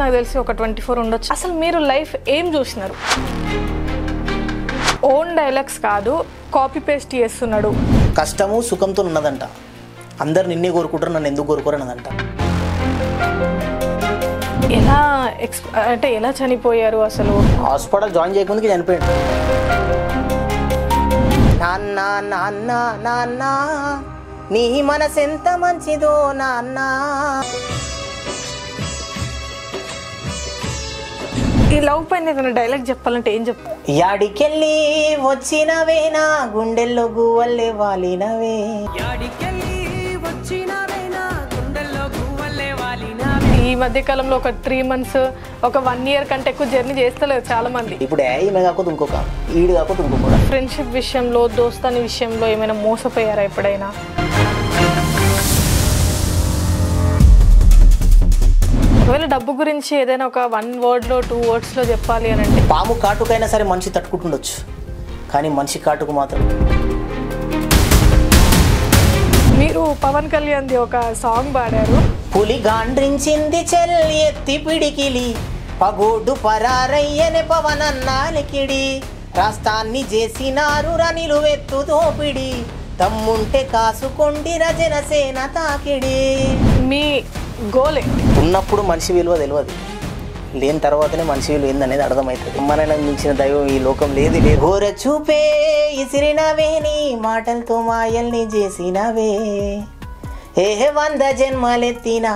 నాకు తెలిసి ఒక 24 ఉండొచ్చు. అసలు మీరు లైఫ్ ఏం చూసినారు? ఓన్ డైలాగ్స్ కాదు, కాపీ పేస్ట్ చేస్తున్నాడు. కష్టము సుఖంతో ఉన్నదంట. అందరు నిన్నే కోరుకుంటారు, నన్ను ఎందుకు కోరుకోరన్నదంట. ఎలా అంటే ఎలా చనిపోయారు? అసలు హాస్పిటల్ జాయిన్ చేయకముందుకి చనిపోయాడు. నాన్న నాన్న నాన్న నీ మనసు ఎంత మంచిదో నాన్న. ఈ లవ్ పైన ఏదైనా డైలాగ్ చెప్పాలంటే ఏం చెప్తా? యాడికెళ్ళి వచ్చినవేనా గుండెల్లో గువ్వల్లే వాలినవే. ఈ మధ్య కాలంలో ఒక 3 months ఒక 1 year కంటే ఎక్కువ జర్నీ చేస్తలేదు చాలా మంది. ఇప్పుడు ఈమె కాకపోతే ఇంకొక, ఈడు కాకపోతే ఇంకొక. ఫ్రెండ్షిప్ విషయంలో, దోస్తాని విషయంలో ఏమైనా మోసపోయారా ఎప్పుడైనా? ఒకవేళ డబ్బు గురించి ఏదైనా ఒక 1 wordలో 2 wordsలో చెప్పాలి అని అంటే, పాము కాటుకైనా సరే మనిషి తట్టుకుంటుండొచ్చు, కానీ మనిషి కాటుకు మాత్రం. మీరు పవన్ కళ్యాణ్ది ఒక సాంగ్ పాడారు. పులి గాండ్రించింది చెల్లి ఎత్తి పిడికిలి, పగోడు పరారయ్యనే పవనన్నాలికిడి, రాష్ట్రాన్ని చేసినారు రనిలు వెత్తు దోపిడి, తమ్ముంటే కాసుకొండి రజనసేన తాకిడి. మీ గోలే ఉన్నప్పుడు మనిషి విలువ తెలియదు, లేని తర్వాతనే మనిషి విలువ ఏందనేది అర్థమవుతుంది. మనైనా మించిన దైవం ఈ లోకం లేదు. ఘోర చూపే ఇసిరినవే, నీ మాటలతో మాయల్ని చేసినవే, 100 జన్మలెత్తినా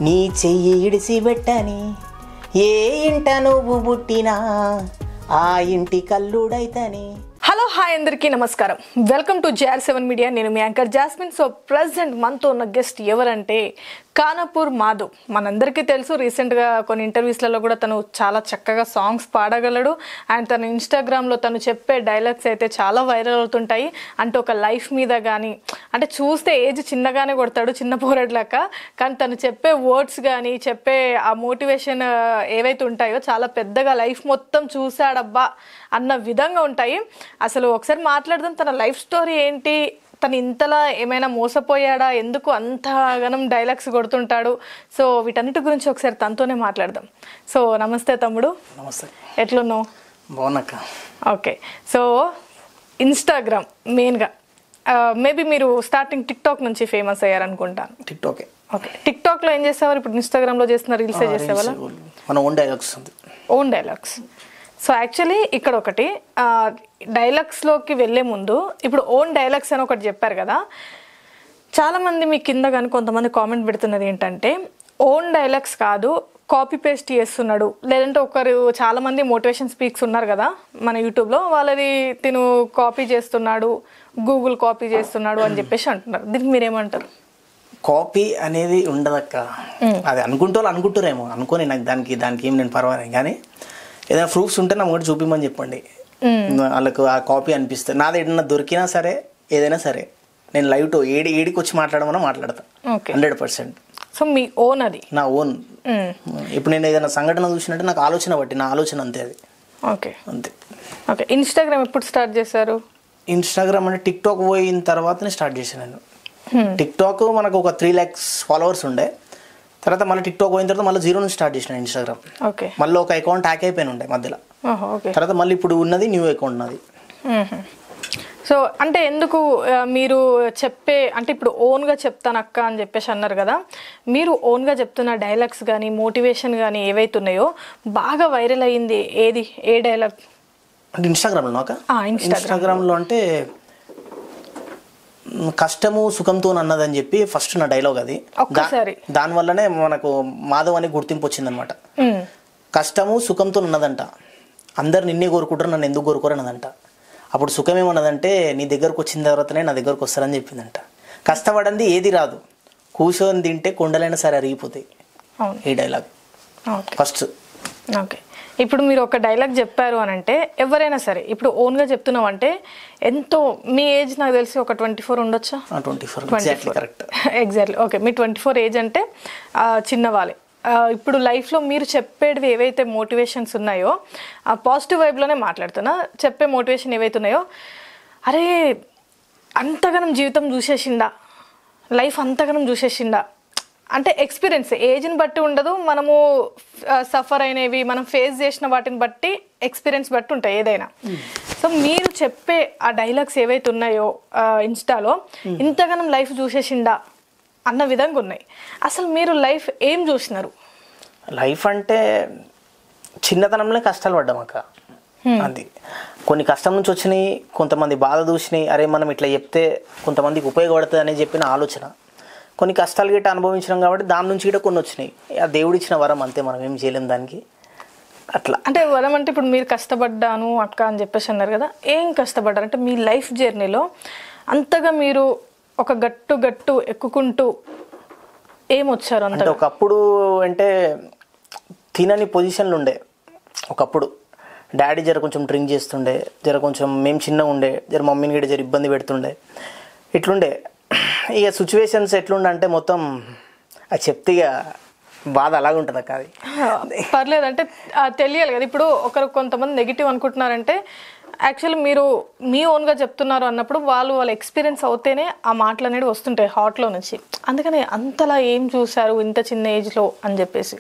నీ చెయ్యి ఇడిసి పెట్టని, ఏ ఇంట నువ్వు పుట్టినా ఆ ఇంటి కల్లుడైతని. హలో హాయ్ అందరికీ నమస్కారం, వెల్కమ్ టు JR7 మీడియా. నేను మీ యాంకర్ జాస్మిన్. సో ప్రజెంట్ మనతో ఉన్న గెస్ట్ ఎవరంటే కానపూర్ మాధవ్. మనందరికీ తెలుసు, రీసెంట్గా కొన్ని ఇంటర్వ్యూస్లలో కూడా తను చాలా చక్కగా సాంగ్స్ పాడగలడు. అండ్ తను ఇన్స్టాగ్రామ్లో తను చెప్పే డైలాగ్స్ అయితే చాలా వైరల్ అవుతుంటాయి. అంటే ఒక లైఫ్ మీద కానీ, అంటే చూస్తే ఏజ్ చిన్నగానే కొడతాడు, చిన్న పోరడ్లాక, కానీ తను చెప్పే వర్డ్స్ కానీ, చెప్పే ఆ మోటివేషన్ ఏవైతే ఉంటాయో చాలా పెద్దగా లైఫ్ మొత్తం చూశాడబ్బా అన్న విధంగా ఉంటాయి. అసలు ఒకసారి మాట్లాడదాం, తన లైఫ్ స్టోరీ ఏంటి, తను ఇంతలా ఏమైనా మోసపోయాడా, ఎందుకు అంతగానం డైలాగ్స్ కొడుతుంటాడు. సో వీటన్నిటి గురించి ఒకసారి తనతోనే మాట్లాడదాం. సో నమస్తే తమ్ముడు. నమస్తే. ఎట్లున్నావు? బాగున్నాక. ఓకే. సో ఇన్స్టాగ్రామ్ మెయిన్గా మేబీ మీరు స్టార్టింగ్ టిక్టాక్ నుంచి ఫేమస్ అయ్యారనుకుంటాను. టిక్టాకే. ఓకే. టిక్టాక్లో ఏం చేసేవారు? ఇప్పుడు ఇన్స్టాగ్రామ్లో చేస్తున్న రీల్సే చేసేవాళ్ళ? మన ఓన్ డైలాగ్స్ ఉంది. Own dialogues. సో యాక్చువల్లీ ఇక్కడ ఒకటి డైలాగ్స్లోకి వెళ్ళే ముందు, ఇప్పుడు ఓన్ డైలాగ్స్ అని ఒకటి చెప్పారు కదా, చాలామంది మీ కింద కానీ కొంతమంది కామెంట్ పెడుతున్నది ఏంటంటే ఓన్ డైలాగ్స్ కాదు, కాపీ పేస్ట్ చేస్తున్నాడు, లేదంటే ఒకరు చాలామంది మోటివేషన్ స్పీక్స్ ఉన్నారు కదా మన యూట్యూబ్లో, వాళ్ళది తిను కాపీ చేస్తున్నాడు, గూగుల్ కాపీ చేస్తున్నాడు అని చెప్పేసి అంటున్నారు. దీనికి మీరేమంటారు? కాపీ అనేది ఉండదక్క. అది అనుకుంటారేమో, అనుకోని నాకు దానికి ఏం నేను పర్వాలేదు, కానీ ఏదైనా ప్రూఫ్స్ ఉంటే నాకు కూడా చూపిమని చెప్పండి. వాళ్ళకు ఆ కాపీ అనిపిస్తుంది. నాది ఏదైనా దొరికినా సరే, ఏదైనా సరే నేను లైవ్ టు ఏడికి వచ్చి మాట్లాడమన్నా మాట్లాడతా 100%. సో మీ ఓన్, అది నా ఓన్. ఇప్పుడు నేను ఏదైనా సంఘటన చూసినట్టు నాకు ఆలోచన బట్టి, నా ఆలోచన అంతే అది. ఓకే అంతే. ఓకే. ఇన్స్టాగ్రామ్ ఎప్పుడు స్టార్ట్ చేశారు? ఇన్స్టాగ్రామ్ అంటే టిక్టాక్ పోయిన తర్వాతనే స్టార్ట్ చేశాను నేను. టిక్టాక్ మనకు ఒక 3 lakhs ఫాలోవర్స్ ఉండే, తర్వాత మళ్ళీ టిక్టాక్ పోయిన తర్వాత మళ్ళీ 0 నుంచి స్టార్ట్ చేసిన ఇన్స్టాగ్రామ్. ఓకే. మళ్ళీ ఒక అకౌంట్ హ్యాక్ అయిపోయిన ఉండే మధ్యలో. తర్వాత మళ్ళీ ఇప్పుడు ఉన్నది న్యూ అకౌంట్ ఉన్నది. సో అంటే ఎందుకు మీరు చెప్పే, అంటే ఇప్పుడు ఓన్గా చెప్తాను అక్క అని చెప్పేసి అన్నారు కదా, మీరు ఓన్గా చెప్తున్న డైలాగ్స్ కానీ మోటివేషన్ కానీ ఏవైతే ఉన్నాయో బాగా వైరల్ అయ్యింది ఏది, ఏ డైలాగ్? అంటే ఇన్స్టాగ్రామ్లో ఇన్స్టాగ్రామ్లో అంటే కష్టము సుఖంతో అన్నదని చెప్పి ఫస్ట్ నా డైలాగ్ అది. దానివల్లనే మనకు మాధవ్ అనే గుర్తింపు వచ్చిందనమాట. కష్టము సుఖంతో ఉన్నదంట, అందరు నిన్నే కోరుకుంటారు, నన్ను ఎందుకు కోరుకోరన్నదంట. అప్పుడు సుఖం ఏమన్నదంటే, నీ దగ్గరకు వచ్చిన తర్వాతనే నా దగ్గరకు వస్తారని చెప్పిందంట. కష్టపడింది ఏది రాదు, కూర్చొని తింటే కొండలైనా సరే అరిగిపోతాయి. ఈ డైలాగ్ ఫస్ట్. ఓకే. ఇప్పుడు మీరు ఒక డైలాగ్ చెప్పారు అని అంటే, ఎవరైనా సరే ఇప్పుడు ఓన్గా చెప్తున్నాం అంటే, ఎంతో మీ ఏజ్ నాకు తెలిసి ఒక 24 ఉండొచ్చా? 24 కరెక్ట్. ఎగ్జాక్ట్లీ. ఓకే. మీ 24 ఏజ్ అంటే చిన్నవాళ్ళే. ఇప్పుడు లైఫ్లో మీరు చెప్పేవి ఏవైతే మోటివేషన్స్ ఉన్నాయో, పాజిటివ్ వైబ్లోనే మాట్లాడుతున్నా, చెప్పే మోటివేషన్ ఏవైతే ఉన్నాయో, అరే అంతగానం జీవితం చూసేసిండా, లైఫ్ అంతగానం చూసేసిండా అంటే ఎక్స్పీరియన్స్ ఏజ్ని బట్టి ఉండదు, మనము సఫర్ అయినవి మనం ఫేస్ చేసిన వాటిని బట్టి ఎక్స్పీరియన్స్ బట్టి ఉంటాయి ఏదైనా. సో మీరు చెప్పే ఆ డైలాగ్స్ ఏవైతే ఉన్నాయో ఇన్స్టాలో, ఇంతగానం లైఫ్ చూసేసిండా అన్న విధంగా ఉన్నాయి. అసలు మీరు లైఫ్ ఏం చూసినారు? లైఫ్ అంటే చిన్నతనంలో కష్టాలు పడ్డాం అక్క. అది కొన్ని కష్టం నుంచి వచ్చినాయి, కొంతమంది బాధ చూసినాయి, అరే మనం ఇట్లా చెప్తే కొంతమందికి ఉపయోగపడుతుంది అని చెప్పిన ఆలోచన. కొన్ని కష్టాలు గిట్ట అనుభవించినాం కాబట్టి దాని నుంచి గిట్ట కొన్ని వచ్చినాయి. ఆ దేవుడిచ్చిన వరం అంతే, మనం ఏం చేయలేం దానికి. అట్లా అంటే వరం అంటే ఇప్పుడు మీరు కష్టపడ్డాను అక్క అని చెప్పేసి అన్నారు కదా, ఏం కష్టపడ్డారు అంటే మీ లైఫ్ జర్నీలో అంతగా మీరు ఒక గట్టు ఎక్కుకుంటూ ఏమొచ్చారు? అంటే ఒకప్పుడు అంటే తినని పొజిషన్లు ఉండే. ఒకప్పుడు డాడీ జర కొంచెం డ్రింక్ చేస్తుండే, జర కొంచెం మేము చిన్నగా ఉండే, జర మమ్మీని కూడా జర ఇబ్బంది పెడుతుండే, ఇట్లుండే. ఇక సిచ్యువేషన్స్ ఎట్లుండే అంటే మొత్తం అది చెప్తే ఇక బాధ అలాగే ఉంటుంది అక్క. అది పర్లేదు అంటే తెలియాలి కదా. ఇప్పుడు కొంతమంది నెగిటివ్ అనుకుంటున్నారంటే యాక్చువల్లీ మీరు మీ ఓన్గా చెప్తున్నారు అన్నప్పుడు వాళ్ళ ఎక్స్పీరియన్స్ అవుతేనే ఆ మాటలు అనేవి వస్తుంటాయి హార్ట్లో నుంచి. అందుకని అంతలా ఏం చూసారు ఇంత చిన్న ఏజ్లో అని చెప్పేసి.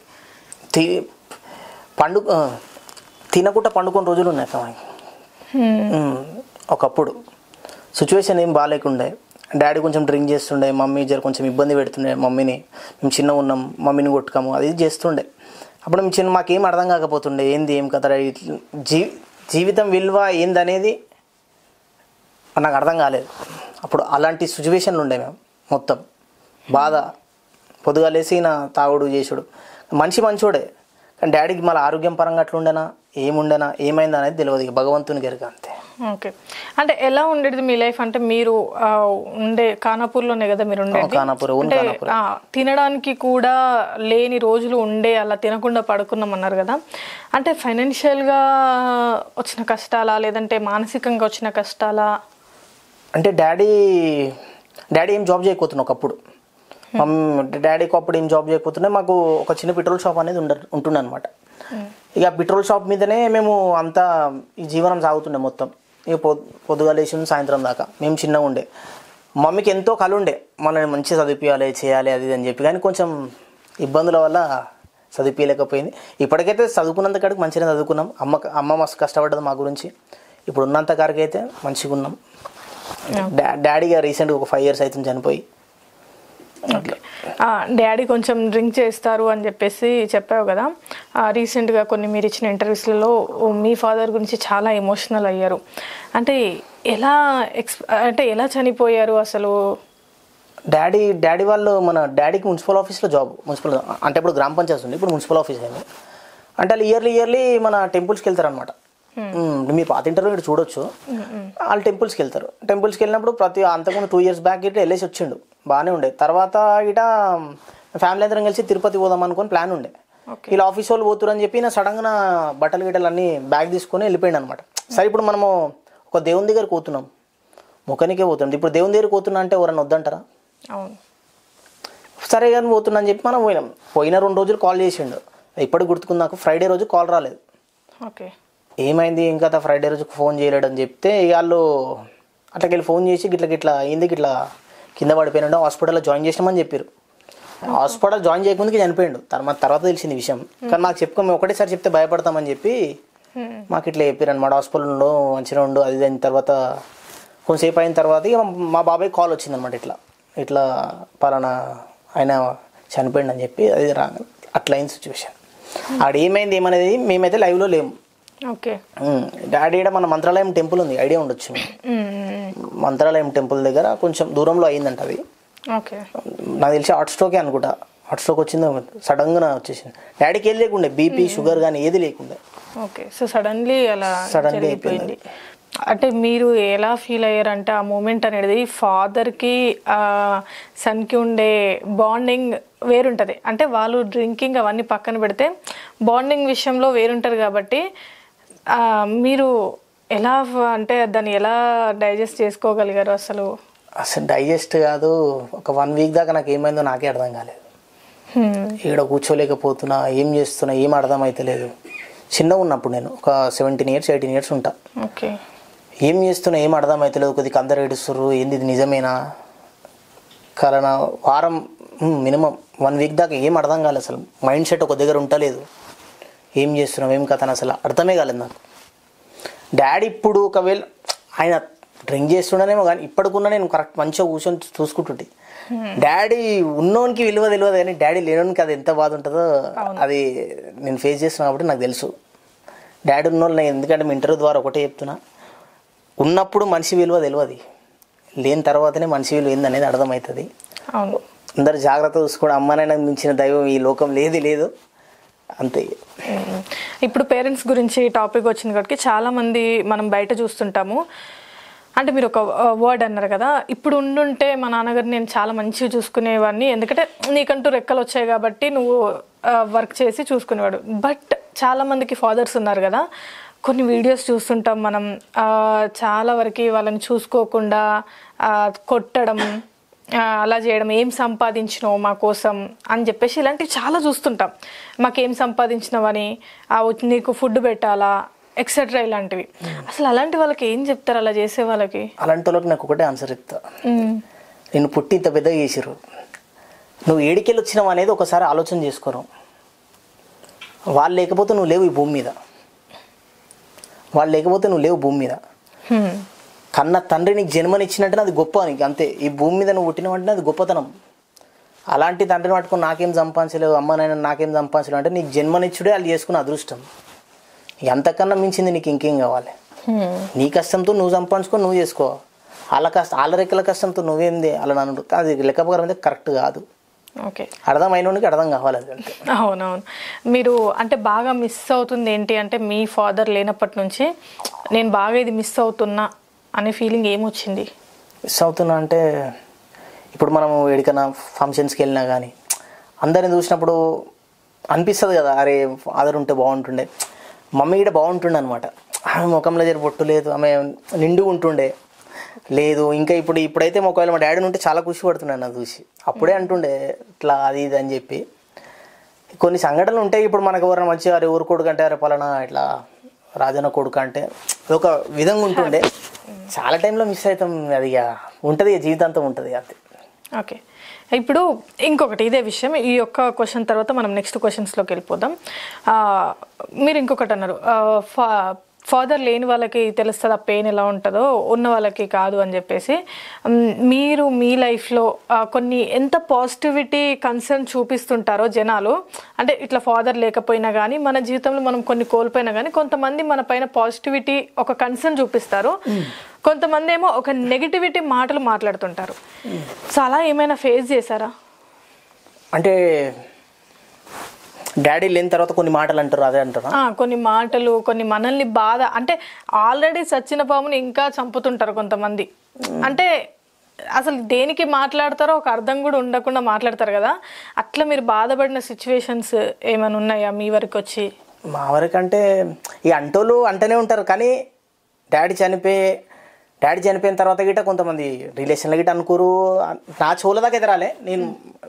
తినకుండా పండుకొని రోజులు ఉన్నాయి అక్క. ఒకప్పుడు సిచ్యువేషన్ ఏం బాగాలేకుండే, డాడీ కొంచెం డ్రింక్ చేస్తుండే, మమ్మీ జర కొంచెం ఇబ్బంది పెడుతుండే మమ్మీని. మేము చిన్నగా ఉన్నాం, మమ్మీని కొట్టుకాము, అది చేస్తుండే. అప్పుడు మేము మాకేం అర్థం కాకపోతుండే, ఏంది ఏం కదా జీవితం విలువ ఏందనేది నాకు అర్థం కాలేదు అప్పుడు. అలాంటి సిచ్యువేషన్లు ఉండే మేము. మొత్తం బాధ, పొద్దుగా లేసి నా తాగుడు చేసుడు. మనిషి మంచోడే కానీ డాడీకి మళ్ళీ ఆరోగ్యం పరంగా అట్లుండేనా ఏముండేనా ఏమైందా అనేది తెలియదు, ఇక భగవంతుని గెరక అంతే. ఓకే. అంటే ఎలా ఉండేది మీ లైఫ్? అంటే మీరు ఉండే ఖానాపూర్లోనే కదా మీరు ఉండేది? అంటే తినడానికి కూడా లేని రోజులు ఉండే, అలా తినకుండా పడుకున్నాం అన్నారు కదా. అంటే ఫైనాన్షియల్గా వచ్చిన కష్టాలా లేదంటే మానసికంగా వచ్చిన కష్టాలా? అంటే డాడీ ఏం జాబ్ చేయకపోతున్నా ఒకప్పుడు. డాడీకి అప్పుడు ఏం జాబ్ చేయకపోతుండే, మాకు ఒక చిన్న పెట్రోల్ షాప్ అనేది ఉంటుండే అనమాట. ఇక పెట్రోల్ షాప్ మీదనే మేము అంతా ఈ జీవనం సాగుతుండే మొత్తం. ఇక పొద్దుగా లేచి సాయంత్రం దాకా మేము చిన్నగా ఉండే. మమ్మీకి ఎంతో కళ ఉండే మనల్ని మంచిగా చదివించాలి చేయాలి అది అని చెప్పి, కానీ కొంచెం ఇబ్బందుల వల్ల చదివించలేకపోయింది. ఇప్పటికైతే చదువుకున్నంత కాడికి మంచిగా చదువుకున్నాం. అమ్మ మస్తు కష్టపడ్డది మా గురించి. ఇప్పుడు ఉన్నంత కాడికి అయితే మంచిగా ఉన్నాం. డాడీగా రీసెంట్గా ఒక 5 years అవుతుంది చనిపోయి. డాడీ కొంచెం డ్రింక్ చేస్తారు అని చెప్పేసి చెప్పావు కదా. రీసెంట్గా కొన్ని మీరు ఇచ్చిన ఇంటర్వ్యూస్లలో మీ ఫాదర్ గురించి చాలా ఎమోషనల్ అయ్యారు. అంటే ఎలా చనిపోయారు అసలు? డాడీ వాళ్ళు మన డాడీకి మున్సిపల్ ఆఫీస్లో జాబ్, మున్సిపల్ అంటే ఇప్పుడు గ్రామ పంచాయతీ ఉంది, ఇప్పుడు మున్సిపల్ ఆఫీస్ అయింది. అంటే వాళ్ళు ఇయర్లీ మన టెంపుల్స్కి వెళ్తారనమాట. మీరు పాత ఇంటర్వ్యూ ఇక్కడ చూడొచ్చు. వాళ్ళు టెంపుల్స్కి వెళ్తారు. టెంపుల్స్కి వెళ్ళినప్పుడు అంతకుముందు 2 years బ్యాక్ ఇట్లా వెళ్ళేసి వచ్చిండు, బాగానే ఉండే. తర్వాత ఇట ఫ్యామిలీ అందరం కలిసి తిరుపతి పోదాం అనుకుని ప్లాన్ ఉండే. వీళ్ళు ఆఫీస్ వాళ్ళు పోతురు అని చెప్పి నా సడన్గా నా బట్టలు గిట్టలు అన్నీ బ్యాగ్ తీసుకొని వెళ్ళిపోయాడు అనమాట. సరే ఇప్పుడు మనము ఒక దేవుని దగ్గరికి పోతున్నాం, ముఖానికే పోతున్నాం. ఇప్పుడు దేవుని దగ్గరికి పోతున్నా అంటే ఎవరన్నా వద్దంటారా? సరే కానీ పోతున్నా అని చెప్పి మనం పోయిన 2 రోజులు కాల్ చేసిండు. ఇప్పటికి గుర్తుకుంది నాకు. ఫ్రైడే రోజు కాల్ రాలేదు. ఓకే, ఏమైంది ఇంకా ఫ్రైడే రోజు ఫోన్ చేయలేడు అని చెప్తే వాళ్ళు అట్లకెళ్ళి ఫోన్ చేసి గిట్లా ఎందుకు ఇట్లా కింద పడిపోయినాడు, హాస్పిటల్లో జాయిన్ చేసినామని చెప్పారు. హాస్పిటల్ జాయిన్ చేయకముందుకి చనిపోయాడు. తర్వాత తెలిసింది విషయం. కానీ మాకు మేము ఒకటేసారి చెప్తే భయపడతామని చెప్పి మాకు ఇట్లా చెప్పారు అనమాట. హాస్పిటల్లో మంచిగా ఉండు అది అయిన తర్వాత కొంతసేపు అయిన తర్వాత ఇక మా బాబాయ్ కాల్ వచ్చింది అనమాట. ఇట్లా పలానా ఆయన చనిపోయాడు అని చెప్పి అది అట్లా అయిన సిచ్యువేషన్. ఆడ ఏమైంది మేమైతే లైవ్లో లేము. ఓకే. డాడీ మన మంత్రాలయం టెంపుల్ ఉంది, ఐడియా ఉండొచ్చు. మంత్రాలయం టెంపుల్ దగ్గర కొంచెం దూరంలో అయిందంట అది. నాకు తెలిసి హార్ట్ స్ట్రోకే అనుకుంటా. హార్ట్ స్ట్రోక్ వచ్చింది, సడన్గా వచ్చేసింది. డాడీకి ఏది లేకుండే, బీపీ షుగర్ కానీ ఏది లేకుండే. ఓకే. సో సడన్లీ అయిపోయింది. అంటే మీరు ఎలా ఫీల్ అయ్యారంటే ఆ మూమెంట్ అనేది ఫాదర్కి సన్కి ఉండే బాండింగ్ వేరుంటుంది. అంటే వాళ్ళు డ్రింకింగ్ అవన్నీ పక్కన పెడితే బాండింగ్ విషయంలో వేరుంటారు కాబట్టి మీరు ఎలా అంటే దాన్ని ఎలా డైజెస్ట్ చేసుకోగలిగారు? అసలు డైజెస్ట్ కాదు, ఒక 1 week దాకా నాకు ఏమైందో నాకే అర్థం కాలేదు. ఇక్కడ కూర్చోలేకపోతున్నా, ఏం చేస్తున్నా ఏం అర్థం అయితే లేదు. చిన్నగా ఉన్నప్పుడు నేను ఒక 17 years 18 years ఉంటా. ఓకే. ఏం చేస్తున్నా ఏం అర్థం అయితే లేదు. కొద్దిగా అందరు ఏడుస్తుర్రు, ఏంది ఇది నిజమేనా కలనా? మినిమం 1 వీక్ దాకా ఏం అర్థం కాలేదు అసలు. మైండ్ సెట్ ఒక దగ్గర ఉంటలేదు. ఏం చేస్తున్నాం ఏం కథ అని అసలు అర్థమే కాలేదు నాకు. డాడీ ఇప్పుడు ఒకవేళ ఆయన డ్రింక్ చేస్తుండనేమో కానీ ఇప్పటికున్నా నేను కరెక్ట్ మంచిగా కూర్చొని చూసుకుంటుంటే, డాడీ ఉన్నోనికి విలువ తెలియదు కానీ డాడీ లేనోనికి అది ఎంత బాధ ఉంటుందో అది నేను ఫేస్ చేస్తున్నా కాబట్టి నాకు తెలుసు. డాడీ ఉన్నోళ్ళు ఎందుకంటే మీ ఇంటర్వ్యూ ద్వారా ఒకటే చెప్తున్నా, ఉన్నప్పుడు మనిషి విలువ తెలియదు, లేని తర్వాతనే మనిషి విలువ ఏందనేది అర్థమవుతుంది. అవును, అందరు జాగ్రత్త చూసుకోవడం. అమ్మనైనా మించిన దైవం ఈ లోకం లేదు అంతే. ఇప్పుడు పేరెంట్స్ గురించి టాపిక్ వచ్చింది కాబట్టి చాలామంది మనం బయట చూస్తుంటాము. అంటే మీరు ఒక వర్డ్ అన్నారు కదా, ఇప్పుడు ఉండుంటే మా నాన్నగారు నేను చాలా మంచిగా చూసుకునేవాడిని, ఎందుకంటే నీకంటూ రెక్కలు వచ్చాయి కాబట్టి నువ్వు వర్క్ చేసి చూసుకునేవాడు. బట్ చాలామందికి ఫాదర్స్ ఉన్నారు కదా, కొన్ని వీడియోస్ చూస్తుంటాం మనం, చాలా వరకు వాళ్ళని చూసుకోకుండా కొట్టడం, అలా చేయడం, ఏం సంపాదించినావు మా కోసం అని చెప్పేసి ఇలాంటివి చాలా చూస్తుంటాం. మాకేం సంపాదించినావని, నీకు ఫుడ్ పెట్టాలా ఎక్సెట్రా ఇలాంటివి. అసలు అలాంటి వాళ్ళకి ఏం చెప్తారు, అలా చేసే వాళ్ళకి? అలాంటి వాళ్ళకి నాకు ఒకటే ఆన్సర్ చెప్తా. నేను పుట్టి ఇంత పెద్దగా చేసిర్రు, నువ్వు ఏడికెళ్ళి వచ్చినావు అనేది ఒకసారి ఆలోచన చేసుకోరు. వాళ్ళు లేకపోతే నువ్వు లేవు ఈ భూమి మీద, వాళ్ళు లేకపోతే నువ్వు లేవు భూమి మీద. కన్న తండ్రి నీకు జన్మనిచ్చినట్టే అది గొప్ప, నీకు అంతే. ఈ భూమి మీద నువ్వు పుట్టినవంటే అది గొప్పతనం. అలాంటి తండ్రిని పట్టుకొని నాకేం సంపాదించలేవు, అమ్మనైనా నాకేం సంపాదించలేవు అంటే నీకు జన్మనిచ్చుడే వాళ్ళు చేసుకున్న అదృష్టం. ఎంతకన్నా మించింది నీకు ఇంకేం కావాలి? నీ కష్టంతో నువ్వు సంపాదించుకొని నువ్వు చేసుకో. వాళ్ళ రెక్కల కష్టంతో నువ్వేంది అలా నన్ను, అది లెక్క ప్రకారం అయితే కరెక్ట్ కాదు. ఓకే, అర్థమైనోనికి అర్థం కావాలి అది అంతే. అవునవును. మీరు అంటే బాగా మిస్ అవుతుంది ఏంటి అంటే, మీ ఫాదర్ లేనప్పటి నుంచి నేను బాగా ఇది మిస్ అవుతున్నా అనే ఫీలింగ్ ఏమొచ్చింది? మిస్ అవుతున్నా అంటే ఇప్పుడు మనం ఎక్కడికైనా ఫంక్షన్స్కి వెళ్ళినా కానీ అందరిని చూసినప్పుడు అనిపిస్తుంది కదా, అరే ఫాదర్ ఉంటే బాగుంటుండే, మమ్మీ కూడా బాగుంటుండే అనమాట. ఆమె ముఖంలో జర బొట్టు లేదు, ఆమె నిండుగా ఉంటుండే లేదు. ఇంకా ఇప్పుడైతే ఒకవేళ మా డాడీని ఉంటే చాలా ఖుషి పడుతున్నాను నాకు చూసి. అప్పుడే అంటుండే ఇట్లా అది ఇది అని చెప్పి. కొన్ని సంఘటనలు ఉంటాయి. ఇప్పుడు మనకు ఎవరైనా మంచిగా అరే ఊరు కొడుకు అంటే అరే పలానా ఇట్లా రాజన్న కొడుకు అంటే ఒక విధంగా ఉంటుండే. చాలా టైంలో మిస్ అవుతాం, అది ఉంటుంది, జీవితాంతం ఉంటుంది అంతే. ఓకే, ఇప్పుడు ఇంకొకటి ఇదే విషయం, ఈ యొక్క క్వశ్చన్ తర్వాత మనం నెక్స్ట్ క్వశ్చన్స్లోకి వెళ్ళిపోదాం. మీరు ఇంకొకటి అన్నారు, ఫాదర్ లేని వాళ్ళకి తెలుస్తుంది ఆ పెయిన్ ఎలా ఉంటుందో, ఉన్న వాళ్ళకి కాదు అని చెప్పేసి. మీరు మీ లైఫ్లో కొన్ని ఎంత పాజిటివిటీ కన్సర్న్ చూపిస్తుంటారో జనాలు, అంటే ఇట్లా ఫాదర్ లేకపోయినా కానీ మన జీవితంలో మనం కొన్ని కోల్పోయినా కానీ కొంతమంది మన పైన పాజిటివిటీ ఒక కన్సర్న్ చూపిస్తారు, కొంతమంది ఏమో ఒక నెగిటివిటీ మాటలు మాట్లాడుతుంటారు. సో అలా ఏమైనా ఫేస్ చేశారా? అంటే డాడీ లేని తర్వాత కొన్ని మాటలు అంటారు, అదే అంటారా? కొన్ని మాటలు, కొన్ని మనల్ని బాధ, అంటే ఆల్రెడీ చచ్చిన పాముని ఇంకా చంపుతుంటారు కొంతమంది. అంటే అసలు దేనికి మాట్లాడతారో ఒక అర్థం కూడా ఉండకుండా మాట్లాడతారు కదా, అట్లా మీరు బాధపడిన సిచ్యువేషన్స్ ఏమైనా ఉన్నాయా మీ వరకు వచ్చి? మా వరకు అంటే ఈ అంటోళ్ళు అంటూనే ఉంటారు, కానీ డాడీ చనిపోయిన తర్వాత గిట్ట కొంతమంది రిలేషన్లో గిట్ట అనుకోరు. నా చెవుల దాకా అయితే రాలే, నేను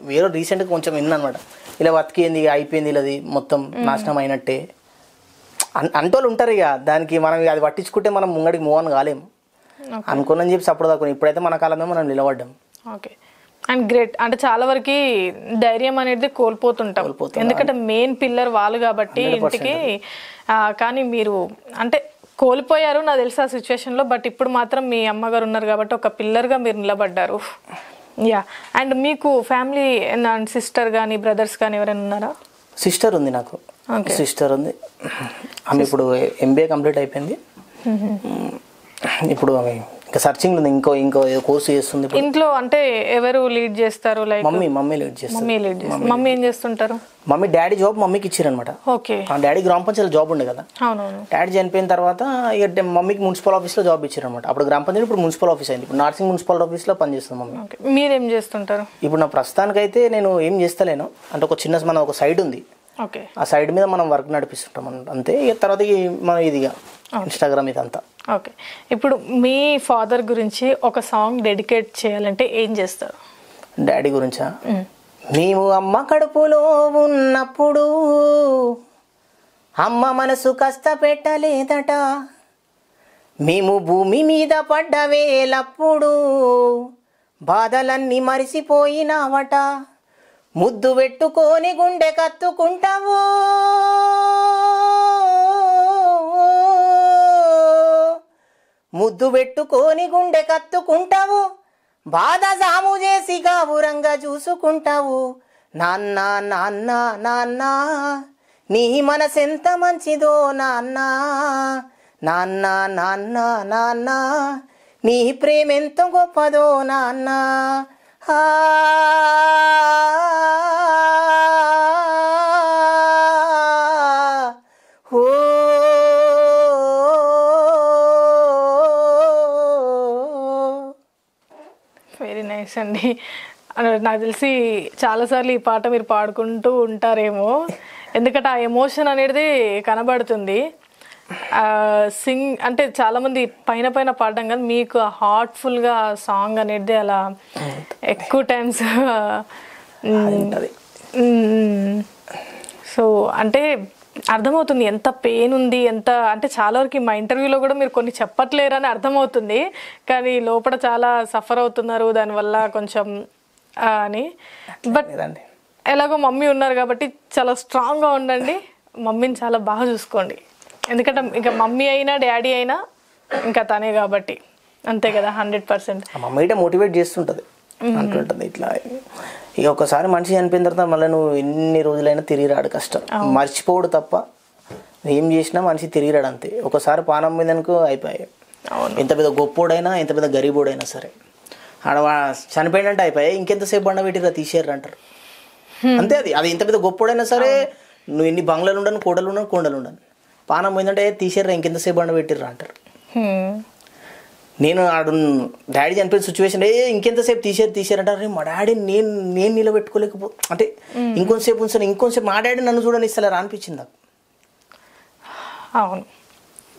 వేరే రీసెంట్గా కొంచెం విన్నాను అనమాట. ఇలా బతికేంది అయిపోయింది, ఇలాది మొత్తం నాశనం అయినట్టే అంటోళ్ళు ఉంటారు. ఇక దానికి మనం అది పట్టించుకుంటే మనం ముంగడికి మూవ్ ఆన్ కాలేము అనుకున్నాను చెప్పి అప్పుడు దాకా. ఇప్పుడైతే మన కాలం మీద మనం నిలబడ్డాం. Okay, and great. అంటే చాలా వరకు ధైర్యం అనేది కోల్పోతుంటాం, ఎందుకంటే మెయిన్ పిల్లర్ వాళ్ళు కాబట్టి ఇంటికి. కానీ మీరు అంటే కోల్పోయారు నాకు తెలుసు ఆ సిచ్యువేషన్లో, బట్ ఇప్పుడు మాత్రం మీ అమ్మగారు ఉన్నారు కాబట్టి ఒక పిల్లర్గా మీరు నిలబడ్డారు. యా, అండ్ మీకు ఫ్యామిలీ సిస్టర్ కానీ బ్రదర్స్ కానీ ఎవరైనా ఉన్నారా? సిస్టర్ ఉంది, నాకు సిస్టర్ ఉంది. ఆమె ఇప్పుడు MBA కంప్లీట్ అయిపోయింది. ఇప్పుడు ఆమె ఇంకా సర్చింగ్ ఉంది, ఇంకో కోర్సు చేస్తుంది. ఇంట్లో అంటే ఎవరు లీడ్ చేస్తారు? లైక్ మమ్మీ లీడ్ చేస్తారు. మమ్మీ ఏం చేస్తుంటారు? మమ్మీ డాడీ జాబ్ మమ్మీకి ఇచ్చారనమాట. ఓకే, డాడీ గ్రామ పంచాయతీ జాబ్ ఉండే కదా. అవునవును. డాడీ చనిపోయిన తర్వాత ఇక మమ్మీకి మున్సిపల్ ఆఫీస్లో జాబ్ ఇచ్చారనమాట. అప్పుడు గ్రామ పంచాయతీ, ఇప్పుడు మున్సిపల్ ఆఫీస్ అయింది. ఇప్పుడు నార్సింగ్ మున్సిపల్ ఆఫీస్లో పనిచేస్తుంది మమ్మీ. మీరేం చేస్తుంటారు? ఇప్పుడు నా ప్రస్తుతానికైతే నేను ఏం చేస్తలేను, అంటే ఒక చిన్న మన ఒక సైడ్ ఉంది, ఆ సైడ్ మీద మనం వర్క్ నడిపిస్తుంటాం అంతే. ఇక తర్వాత మనం ఇదిగా ఇన్స్టాగ్రామ్ ఇదంతా. ఓకే, ఇప్పుడు మీ ఫాదర్ గురించి ఒక సాంగ్ డెడికేట్ చేయాలంటే ఏం చేస్తారు? డాడీ గురించా? మేము అమ్మ కడుపులో ఉన్నప్పుడు అమ్మ మనసు కష్టపెట్టలేదట, మేము భూమి మీద పడ్డ వేలప్పుడు బాధలన్నీ మరిసిపోయినావట, ముద్దు పెట్టుకొని గుండె కత్తుకుంటావు ముద్దు పెట్టుకొని గుండె కత్తుకుంటావు బాధ సాము చేసి గావురంగా చూసుకుంటావు నాన్న నాన్న నాన్న నీ మనసెంత మంచిదో నాన్న నాన్న నాన్న నాన్న నీ ప్రేమెంత గొప్పదో నాన్న ఓ వెరీ నైస్ అండి. నాకు తెలిసి చాలాసార్లు ఈ పాట మీరు పాడుకుంటూ ఉంటారేమో, ఎందుకంటే ఆ ఎమోషన్ అనేది కనబడుతుంది. అంటే చాలామంది పైన పైన పాడడం కానీ మీకు హార్ట్ఫుల్గా సాంగ్ అనేది అలా ఎక్కువ టైమ్స్. సో అంటే అర్థమవుతుంది ఎంత పెయిన్ ఉంది, ఎంత అంటే చాలా వరకు మా ఇంటర్వ్యూలో కూడా మీరు కొన్ని చెప్పట్లేరు అని అర్థమవుతుంది, కానీ లోపల చాలా సఫర్ అవుతున్నారు దానివల్ల కొంచెం అని. బట్ ఎలాగో మమ్మీ ఉన్నారు కాబట్టి చాలా స్ట్రాంగ్గా ఉండండి, మమ్మీని చాలా బాగా చూసుకోండి, ఎందుకంటే ఇంకా మమ్మీ అయినా డాడీ అయినా ఇంకా తనే కాబట్టి, అంతే కదా. 100% మమ్మీ మోటివేట్ చేస్తుంటుంది, అంటుంటుంది ఇట్లా. ఇక ఒకసారి మనిషి చనిపోయిన తర్వాత మళ్ళీ నువ్వు ఎన్ని రోజులైనా తిరిగి రాడు, కష్టం, మర్చిపోడు తప్ప ఏం చేసినా మనిషి తిరిగి రాడు అంతే. ఒకసారి పానం మీదనుకో అయిపోయాయి. ఎంత పెద్ద గొప్పోడైనా ఎంత పెద్ద గరీబోడైనా సరే ఆడ చనిపోయినట్టు అయిపోయాయి, ఇంకెంతసేపు బండ పెట్టిరా తీసేయరు అంటారు అంతే. అది ఎంత పెద్ద గొప్పోడైనా సరే, నువ్వు ఎన్ని బంగ్లాలు ఉండను, కోటలు ఉండను, కొండలు ఉండను, పానం పోయిందంటే తీసేర్రా ఇంకెంతసేపు బండ పెట్టిర్రా అంటారు. నేను ఆడు డాడీ చనిపోయిన సిచ్యువేషన్ ఇంకెంతసేపు తీసేరంటారు. మా డాడీ నేను నిలబెట్టుకోలేకపో అంటే ఇంకొంతసేపు ఉంచాను, ఇంకొంతసేపు మా డాడీ నన్ను చూడనిస్తలేరా అనిపించింది నాకు. అవును,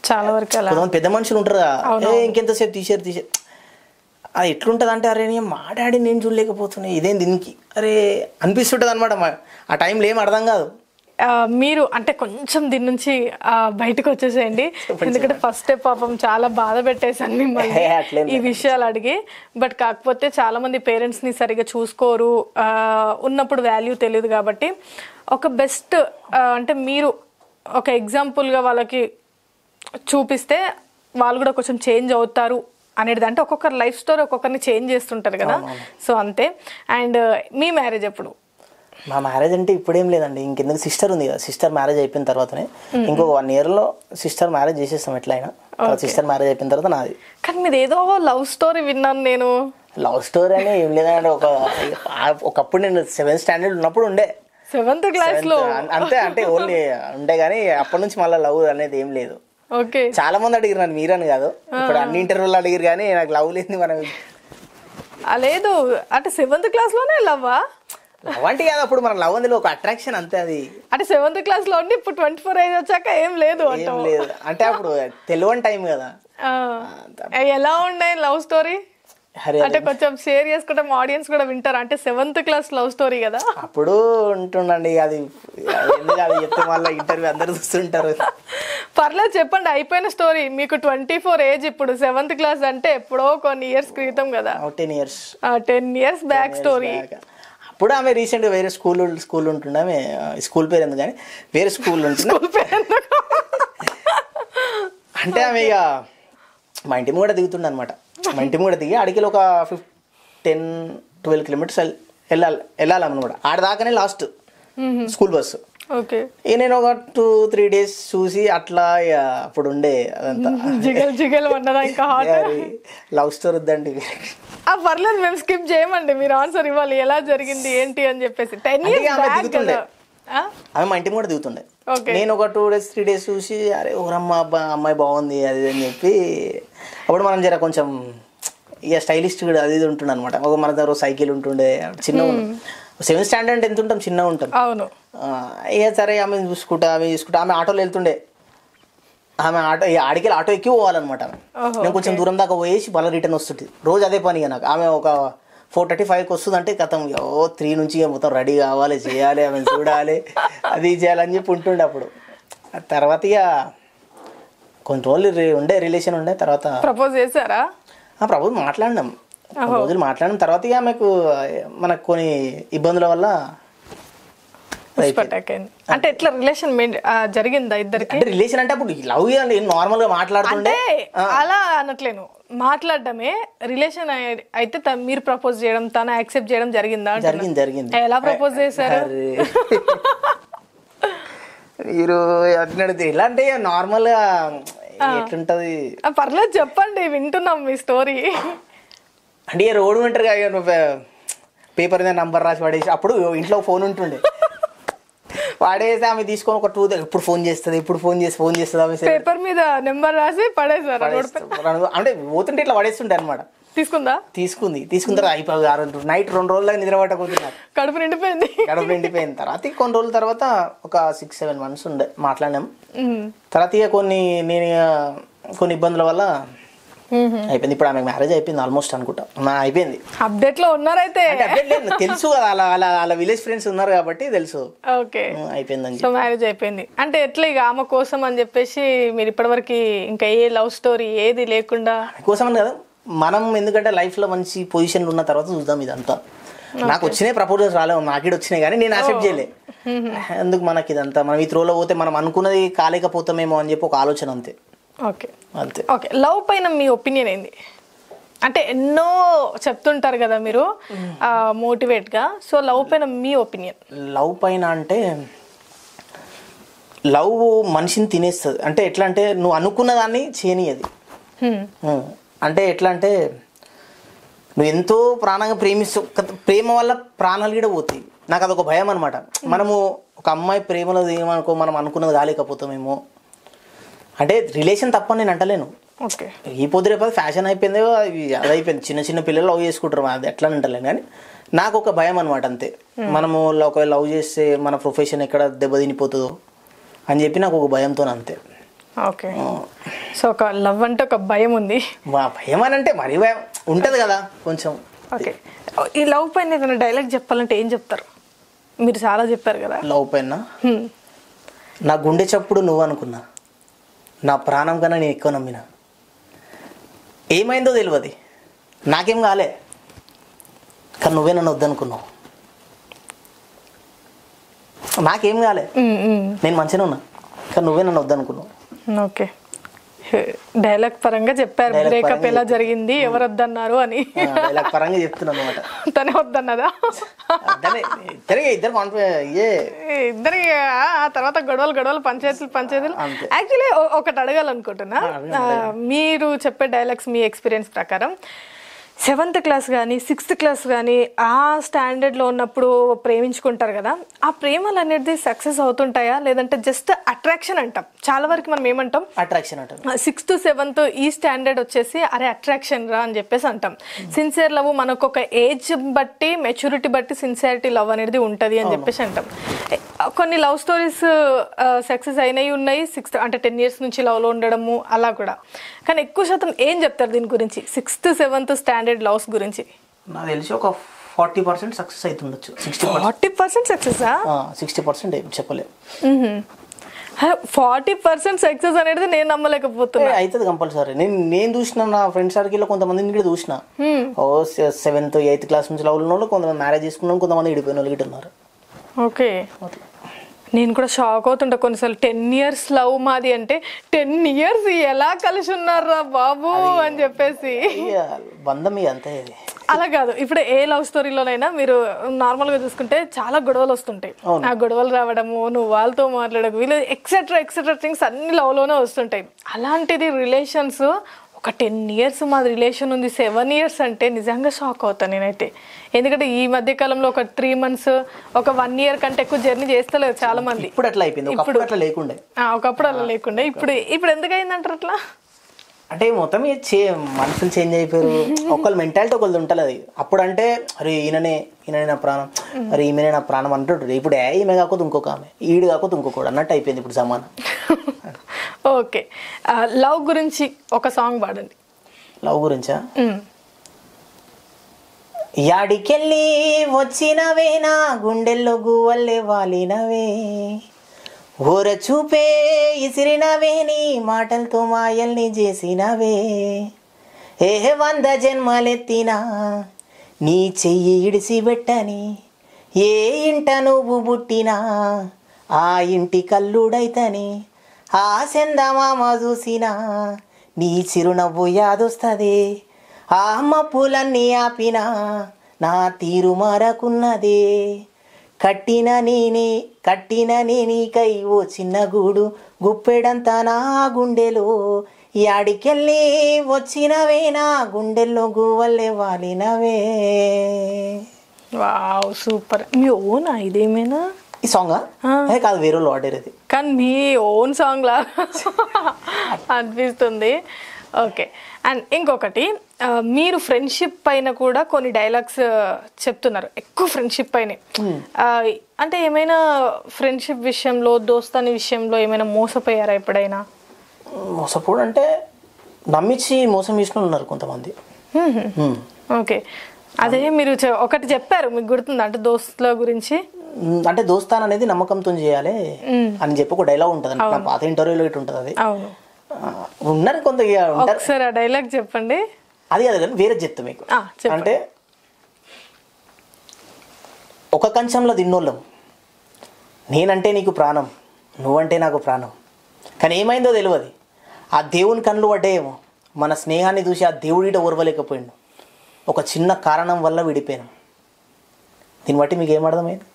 చాలా వరకు అలా పెద్ద మనుషులు ఉంటారు కదా, ఇంకెంతసేపు తీసేరు అది ఎట్లుంటుంది అంటే, అరే మా డాడీ నేను చూడలేకపోతున్నాయి ఇదేం దీనికి అరే అనిపిస్తుంటుంది అనమాట. ఆ టైంలో ఏం అర్థం కాదు. మీరు అంటే కొంచెం దీని నుంచి బయటకు వచ్చేసేయండి, ఎందుకంటే ఫస్ట్ పాపం చాలా బాధ పెట్టేసాను మిమ్మల్ని ఈ విషయాలు అడిగి. బట్ కాకపోతే చాలా మంది పేరెంట్స్ని సరిగా చూసుకోరు, ఉన్నప్పుడు వాల్యూ తెలియదు కాబట్టి ఒక బెస్ట్ అంటే మీరు ఒక ఎగ్జాంపుల్గా వాళ్ళకి చూపిస్తే వాళ్ళు కూడా కొంచెం చేంజ్ అవుతారు అనేది. అంటే ఒక్కొక్కరు లైఫ్ స్టోరీ ఒక్కొక్కరిని చేంజ్ చేస్తుంటారు కదా, సో అంతే. అండ్ మీ మ్యారేజ్ ఎప్పుడు? మా మ్యారేజ్ అంటే ఇప్పుడేం లేదండి, ఇంకెందుకు సిస్టర్ ఉంది కదా, సిస్టర్ మ్యారేజ్ అయిపోయిన తర్వాతనే ఇంకో 1 yearలో సిస్టర్ మ్యారేజ్ చేసేస్తాం ఎట్లయినా. సిస్టర్ మ్యారేజ్ అయిపోయిన తర్వాత నాది. కానీ మీరు ఏదో లవ్ స్టోరీ విన్నాను నేను. లవ్ స్టోరీ అని ఏం లేదంటే ఒకప్పుడు నేను 7th standard ఉన్నప్పుడు ఉండే, 7th క్లాస్లో అంతే. అంటే ఓన్లీ ఉండే కానీ అప్పటి నుంచి మళ్ళీ లవ్ అనేది ఏం లేదు. ఓకే, చాలా మంది అడిగారు నన్ను, మీరని కాదు, ఇప్పుడు అన్ని ఇంటర్వ్యూలు అడిగారు కానీ నాకు లవ్ లేదు. మనం లేదు అంటే 7th క్లాస్లోనే లవ్వా? లవ్ అంటే కాదు, అప్పుడు మనం లవ్ అందులో ఒక అట్రాక్షన్ అంతే. అది అంటే 7th క్లాస్లో ఉండి ఇప్పుడు 24 ఏజ్ వచ్చాక ఏం లేదు అంటే అప్పుడు తెలియని టైం కదా. ఎలా ఉన్నాయి లవ్ స్టోరీ అంటే కొంచెం షేర్ చేసుకుంటే మా ఆడియన్స్ కూడా వింటారు. అంటే 7th క్లాస్ లవ్ స్టోరీ కదా, అప్పుడు ఉంటుండండి. అది చెప్తే మళ్ళీ ఇంటర్వ్యూ అందరు చూస్తుంటారు. పర్లేదు చెప్పండి, అయిపోయిన స్టోరీ. మీకు 24 ఏజ్, ఇప్పుడు 7th క్లాస్ అంటే ఎప్పుడో కొన్ని ఇయర్స్ క్రితం కదా, 10 years బ్యాక్ స్టోరీ. అప్పుడు ఆమె రీసెంట్గా వేరే స్కూల్ ఉంటుండే, ఆమె స్కూల్ పేరు ఎందుకు కానీ వేరే స్కూల్ ఉంటుండే. అంటే ఆమె ఇక మా ఇంటి కూడా దిగుతుండే అనమాట. మా ఇంటి కూడా దిగి అడిగిలో ఒక 10-12 kilometers వెళ్ళాలన్నమాట. ఆడదాకానే లాస్ట్ స్కూల్ బస్సు. ఓకే, ఇక నేను ఒక 2-3 days చూసి అట్లా అప్పుడు ఉండే అదంతా జిగలు అన్నదా. ఇంకా లవ్ స్టోరీ వద్దండి, పర్లేదు మేము స్కిప్ చేయమండి, మీరు ఆన్సర్ ఇవ్వాలి ఎలా జరిగింది ఏంటి అని చెప్పేసి. 10 years దిగుతుండే ఆమె మా ఇంటి కూడా దిగుతుండే. నేను ఒక 2-3 days చూసి అరే ఒకరమ్మ అమ్మాయి బాగుంది అది అని చెప్పి, అప్పుడు మనం జర కొంచెం ఇక స్టైలిస్ట్ కూడా అది ఇది ఉంటుండే అనమాట. ఒక మన దగ్గర సైకిల్ ఉంటుండే, చిన్నగా 7th standard ఎంత ఉంటాం, చిన్నగా ఉంటాం. అవును. ఇక సరే ఆమె చూసుకుంటా ఆమె ఆటోలో వెళ్తుండే. ఆమె ఆడికి ఆటో ఎక్కి పోవాలన్నమాట. నేను కొంచెం దూరం దాకా పోయేసి మళ్ళీ రిటర్న్ వస్తుంది. రోజు అదే పని. నాకు ఆమె ఒక 4:35కి వస్తుందంటే కథం 3 నుంచి మొత్తం రెడీ కావాలి, చేయాలి, ఆమె చూడాలి, అది చేయాలని చెప్పి ఉంటుండే అప్పుడు. తర్వాత ఇక కొన్ని రోజులు ఉండే రిలేషన్ ఉండే. తర్వాత ప్రపోజ్ చేశారా? ప్రపోజ్ మాట్లాడినాం, కొన్ని రోజులు మాట్లాడిన తర్వాత ఇక ఆమెకు మనకు కొన్ని ఇబ్బందుల వల్ల పుష్ప అటాక్ అయింది అంటే ఎట్లా రిలేషన్ జరిగిందా ఇద్దరికి? అంటే రిలేషన్ అంటే అప్పుడు లవ్ నార్మల్ గా మాట్లాడుతుంటే అలా అనట్లేను, మాట్లాడడమే రిలేషన్ అయితే మీరు ప్రపోజ్ చేయడం తను యాక్సెప్ట్ చేయడం జరిగిందా? జరిగింది. ఎలా ప్రపోజ్ చేశారు? మీరు అడిగినది ఎలా అంటే నార్మల్ గా ఎట్లుంటది? పర్లేదు చెప్పండి, వింటున్నాం మీ స్టోరీ. అంటే రోడ్ వింటారు కదా, పేపర్ మీద నంబర్ రాసి పడేసి, అప్పుడు ఇంట్లో ఫోన్ ఉంటుండే, వాడేసి ఆమె తీసుకొని ఒక ఇప్పుడు ఫోన్ చేస్తుంది ఆమె పేపర్ మీద నెంబర్ రాసి పడేసారు. అంటే పోతుంటే ఇట్లా పడేస్తుంటే అనమాట. తీసుకున్న తర్వాత అయిపోయి నైట్ 2 రోజులు నిద్ర పట్టకపోతున్నారు. కడుపు నిండిపోయిన తర్వాత కొన్ని రోజుల తర్వాత ఒక 6-7 months ఉండే మాట్లాడినాం. తర్వాత ఇక కొన్ని ఇబ్బందుల వల్ల అయిపోయింది. ఇప్పుడు ఆమె మ్యారేజ్ అయిపోయింది ఆల్మోస్ట్ అనుకుంటా, అయిపోయింది. అప్డేట్ లో ఉన్నారైతే తెలుసు కదా, అలా విలేజ్ ఫ్రెండ్స్ ఉన్నారు కాబట్టి తెలుసు. ఓకే, అయిపోయిందని. సో మ్యారేజ్ అయిపోయింది అంటే ఎట్లా ఇక ఆమె కోసం అని చెప్పేసి మీరు ఇప్పటివరకు ఇంకా ఏ లవ్ స్టోరీ ఏది లేకుండా? కోసం అని కదా, మనం ఎందుకంటే లైఫ్ లో మంచి పొజిషన్ ఉన్న తర్వాత చూద్దాం ఇదంతా. నాకు వచ్చినాయి ప్రపోజల్స్ రాలేవు, నాకిడ వచ్చినాయి కానీ నేను యాక్సెప్ట్ చేయలే. ఎందుకు మనకి ఇదంతా, మనం ఈ త్రోలో పోతే మనం అనుకున్నది కాలేకపోతామేమో అని చెప్పి ఒక ఆలోచన అంతే. ఓకే అంతే. ఓకే, లవ్ పైన మీ ఒపీనియన్ ఏంది? అంటే ఎన్నో చెప్తుంటారు కదా మీరు మోటివేట్ గా, సో లవ్ పైన మీ ఒపీనియన్? లవ్ పైన అంటే లవ్ మనిషిని తినేస్తుంది. అంటే ఎట్లా అంటే నువ్వు అనుకున్న దాన్ని చేయనియది. అంటే ఎట్లా అంటే నువ్వు ఎంతో ప్రాణంగా ప్రేమ వల్ల ప్రాణాలు కూడా పోతాయి. నాకు అదొక భయం అనమాట. మనము ఒక అమ్మాయి ప్రేమలో ఏమనుకో మనం అనుకున్నది కాలేకపోతామేమో. అంటే రిలేషన్ తప్ప నేను అంటలేను. ఓకే, ఈ పొద్దు రేపు ఫ్యాషన్ అయిపోయింది, అది అయిపోయింది. చిన్న పిల్లలు లవ్ చేసుకుంటారు, అది ఎట్లా అంటలేను. కానీ నాకు ఒక భయం అనమాట అంతే. మనము ఒకవేళ లవ్ చేస్తే మన ప్రొఫెషన్ ఎక్కడ దెబ్బతినిపోతుందో అని చెప్పి నాకు ఒక భయంతో అంతే. ఓకే, సో ఒక లవ్ అంటే ఒక భయం ఉంది. భయం అని అంటే మరీ భయం ఉంటుంది కదా కొంచెం. ఓకే, ఈ లవ్ పైన ఏదైనా డైలాగ్ చెప్పాలంటే ఏం చెప్తారు? మీరు చాలా చెప్పారు కదా లవ్ పైన. నా గుండె చప్పుడు నువ్వు అనుకున్నా, నా ప్రాణం కన్నా నేను ఎక్కువ నమ్మిన, ఏమైందో తెలియదు, నాకేం కాలే కానీ నువ్వే నన్ను వద్దనుకున్నావు. నాకేం కాలే, నేను మంచిగా ఉన్నా కానీ నువ్వే నన్ను వద్దనుకున్నావు. ఓకే, డైలాగ్ పరంగా చెప్పారు బ్రేకప్ ఎలా జరిగింది, ఎవరు వద్దన్నారు అని. డైలాగ్ పరంగా చెప్తున్నాను అనమాట. తనే వద్దన్నదా? ఇద్దరి ఆ తర్వాత గొడవలు పంచాయతీలు. యాక్చువల్లీ ఒకటి అడగాలనుకుంటున్నా, మీరు చెప్పే డైలాగ్స్ మీ ఎక్స్పీరియన్స్ ప్రకారం 7th క్లాస్ కానీ 6th క్లాస్ కానీ ఆ స్టాండర్డ్లో ఉన్నప్పుడు ప్రేమించుకుంటారు కదా, ఆ ప్రేమలు అనేది సక్సెస్ అవుతుంటాయా లేదంటే జస్ట్ అట్రాక్షన్ అంటాం? చాలా వరకు మనం ఏమంటాం, అట్రాక్షన్ అంటాం. 6th 7th ఈ స్టాండర్డ్ వచ్చేసి అరే అట్రాక్షన్ రా అని చెప్పేసి అంటాం. సిన్సియర్ లవ్ మనకు ఒక ఏజ్ బట్టి మెచ్యూరిటీ బట్టి సిన్సియారిటీ లవ్ అనేది ఉంటుంది అని చెప్పేసి అంటాం. కొన్ని లవ్ స్టోరీస్ సక్సెస్ అయినవి ఉన్నాయి, 6th అంటే 10 years నుంచి లవ్లో ఉండడము అలా కూడా. కానీ ఎక్కువ శాతం ఏం చెప్తారు దీని గురించి, 6th 7th స్టాండర్డ్ లవ్స్ గురించి? నాకు తెలిసి ఒక 40% సక్సెస్ అవుతుండొచ్చు. 40% సక్సెస్? 60% చెప్పలేదు. 40% సక్సెస్ అనేది నేను నమ్మలేకపోతున్నా. అవుతుంది కంపల్సరీ. నేను చూసిన నా ఫ్రెండ్ సర్కిల్లో కొంతమందిని కూడా చూసిన, 7th 8th క్లాస్ నుంచి లవ్ ఉన్న వాళ్ళు కొంతమంది మ్యారేజ్ చేసుకున్న కొంతమంది విడిపోయిన వాళ్ళు గిట్ట ఉన్నారు. ఓకే, నేను కూడా షాక్ అవుతుంటా కొన్నిసార్లు. 10 years లవ్ మాది అంటే 10 years ఎలా కలిసి ఉన్నారా బాబు అని చెప్పేసి. బంధం అంతే. అలా కాదు, ఇప్పుడు ఏ లవ్ స్టోరీలోనైనా మీరు నార్మల్గా చూసుకుంటే చాలా గొడవలు వస్తుంటాయి. ఆ గొడవలు రావడము, నువ్వు వాళ్ళతో మాట్లాడకు, వీళ్ళు ఎక్సెట్రా థింగ్స్ అన్ని లవ్లోనే వస్తుంటాయి. అలాంటిది రిలేషన్స్ ఒక 10 years మాది రిలేషన్ ఉంది, 7 years అంటే నిజంగా షాక్ అవుతాను నేనైతే. ఎందుకంటే ఈ మధ్య కాలంలో ఒక 3 months ఒక 1 year కంటే ఎక్కువ జర్నీ చేస్తలేదు చాలా మంది. ఇప్పుడు అట్లా అయిపోయింది, ఒకప్పుడు అట్లా లేకుండే. ఒకప్పుడు అలా లేకుండే, ఇప్పుడు ఎందుకు అయిందంటారు అట్లా? అంటే మొత్తం మనుషులు చేంజ్ అయిపోయారు. ఒకళ్ళ మెంటాలిటీ ఒకళ్ళది ఉంటుంది. అది అప్పుడు అంటే అరే ఈయననే నా ప్రాణం, అరే ఈమెనే నా ప్రాణం అంటుంటారు. ఇప్పుడు ఈమె కాకపోతే ఇంకొక ఆమె, ఈడు కాకపోతే ఇంకొకడు అన్నట్టు అయిపోయింది ఇప్పుడు సమానం. ఓకే, లవ్ గురించి ఒక సాంగ్ పాడండి. లవ్ గురించా? యాడికెళ్ళి వచ్చినవే నా గుండెల్లో గువ్వల్లే వాలినవే, ఊర చూపే ఇసిరినవే నీ మాటలతో మాయల్ని చేసినవే, 100 జన్మలెత్తినా నీ చెయ్యి ఇడిసి పెట్టని ఏ ఇంట నువ్వు పుట్టినా ఆ ఇంటి కల్లుడైతని, ఆ చందమామ చూసినా నీ చిరునవ్వు యాదొస్తుంది, ఆ మప్పులన్నీ ఆపినా నా తీరు మారకున్నదే, కట్టిన నేనీకై ఓ చిన్న గూడు, గుప్పెడంతా నా గుండెలో, యాడికెళ్ళి వచ్చినవే నా గుండెల్లో గువ్వల్లే వాలినవే. Wow super. మీ ఓనా ఇదేమైనా ఈ సాంగ్ కాదు, వేరే వాళ్ళు ఆర్డర్ అది, కానీ మీ ఓన్ సాంగ్ లా అనిపిస్తుంది. ఓకే. అండ్ ఇంకొకటి, మీరు ఫ్రెండ్షిప్ పైన కూడా కొన్ని డైలాగ్స్ చెప్తున్నారు, ఎక్కువ ఫ్రెండ్షిప్ పైన. అంటే ఏమైనా ఫ్రెండ్షిప్ విషయంలో, దోస్తాని విషయంలో ఏమైనా మోసపోయారా ఎప్పుడైనా? మోసపోడు అంటే నమ్మించి మోసం చేసిన ఉన్నారు కొంతమంది. ఓకే. అదే మీరు ఒకటి చెప్పారు, మీకు గుర్తుంది అంటే దోస్తుల గురించి. అంటే దోస్తాన్ అనేది నమ్మకంతో చేయాలి అని చెప్పి ఒక డైలాగ్ ఉంటుంది, నా పాత ఇంటర్వ్యూలో ఇటు ఉంటుంది అది. అవును, ఉన్నారు కొంత. ఒకసారి ఆ డైలాగ్ చెప్పండి. అది కాదు కానీ వేరే చెప్తా మీకు. అంటే ఒక కంచంలో తిన్నోళ్ళం, నేనంటే నీకు ప్రాణం, నువ్వంటే నాకు ప్రాణం, కానీ ఏమైందో తెలియదు, ఆ దేవుని కళ్ళు పడ్డాయేమో, మన స్నేహాన్ని చూసి ఆ దేవుడిట ఓర్వలేకపోయిండు, ఒక చిన్న కారణం వల్ల విడిపోయాను. దీన్ని బట్టి మీకు ఏం అర్థమైంది?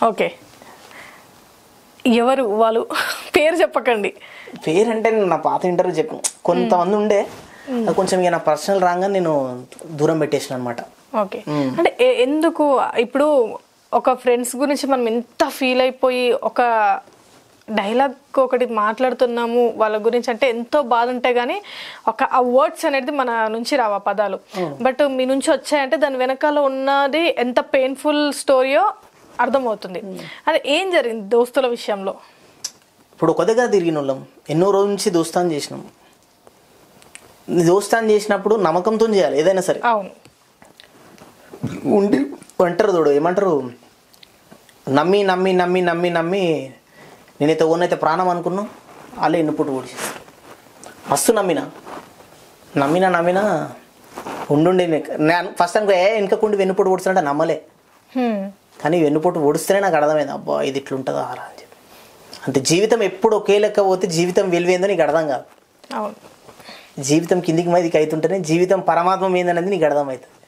ఓకే. ఎవరు వాళ్ళు? పేరు చెప్పకండి. పేరు అంటే నా పాత ఇంటర్వ్యూ చెప్పు, కొంతమంది ఉండే, అది కొంచెం ఇక నా పర్సనల్ రాగా నేను దూరం పెట్టేసిన అనమాట. ఓకే. అంటే ఎందుకు ఇప్పుడు ఒక ఫ్రెండ్స్ గురించి మనం ఎంత ఫీల్ అయిపోయి ఒక డైలాగ్ ఒకటి మాట్లాడుతున్నాము వాళ్ళ గురించి అంటే ఎంతో బాధ ఉంటే కానీ ఆ వర్డ్స్ అనేది మన నుంచి రావు, ఆ పదాలు. బట్ మీ నుంచి వచ్చాయంటే దాని వెనకాల ఉన్నది ఎంత పెయిన్ఫుల్ స్టోరీయో అర్థమవుతుంది. అది ఏం జరిగింది దోస్తుల విషయంలో? ఇప్పుడు ఒక దగ్గర తిరిగిన వాళ్ళం, ఎన్నో రోజుల నుంచి దోస్తాన్ చేసినాం. దోస్తాన్ చేసినప్పుడు నమ్మకంతో చేయాలి ఏదైనా సరే. అవును. ఉండి అంటారు తోడు, ఏమంటారు, నమ్మి నమ్మి నమ్మి నమ్మి నమ్మి నేనైతే ఓనైతే ప్రాణం అనుకున్నాం, వాళ్ళే ఎన్నుపుట్టు పొడిచేస్తాను. మస్తు నమ్మినా ఉండుండి. నేను ఫస్ట్ అనుకో వెనుకకుండి వెన్నుపోటు పొడుస్తానంటే నమ్మలే, కానీ వెన్నుపోటు పొడిస్తేనే నాకు అర్థమైంది, అబ్బా ఇది ఇట్లుంటుందా అని చెప్పి. అంటే జీవితం ఎప్పుడు ఒకే లెక్క పోతే జీవితం విలువేందో నీకు అర్థం కాదు. అవును. జీవితం కిందికి మీదకి అవుతుంటేనే జీవితం పరమాత్మ ఏందనేది నీకు అర్థమవుతుంది.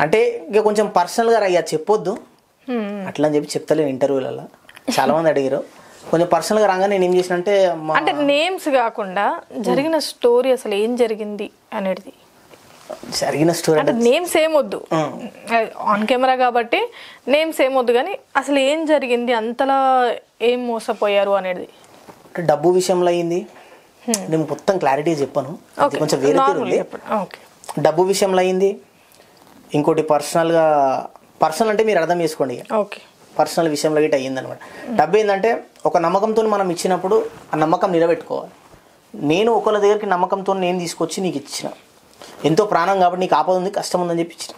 అంటే ఇక కొంచెం పర్సనల్గా అయ్యా చెప్పొద్దు అట్లా అని చెప్పి చెప్తలేను ఇంటర్వ్యూలలో, చాలా మంది అడిగారు. కొంచెం పర్సనల్గా రాగా నేను ఏం చేసిన అంటే నేమ్స్ కాకుండా జరిగిన స్టోరీ, అసలు ఏం జరిగింది అనేది. జరిగిన స్టోరీ అంటే నేమ్స్ ఏమొద్దు, ఆన్ కెమెరా కాబట్టి నేమ్స్ ఏమొద్దు, కానీ అసలు ఏం జరిగింది, అంతలా ఏం మోసపోయారు అనేది. అంటే డబ్బు విషయంలో అయింది, నేను మొత్తం క్లారిటీ చెప్పాను, కొంచెం వేరే ఉంది. డబ్బు విషయంలో అయింది. ఇంకోటి పర్సనల్ అంటే మీరు అర్థం చేసుకోండి, ఓకే, పర్సనల్ విషయంలో గిట్ట అయ్యిందనమాట. డబ్బు ఏంటంటే ఒక నమ్మకంతో మనం ఇచ్చినప్పుడు ఆ నమ్మకం నిలబెట్టుకోవాలి. నేను ఒకళ్ళ దగ్గరికి నమ్మకంతో నేను తీసుకొచ్చి నీకు ఇచ్చిన, ఎంతో ప్రాణం కాబట్టి నీకు ఆపద ఉంది, కష్టం ఉందని చెప్పి ఇచ్చిన.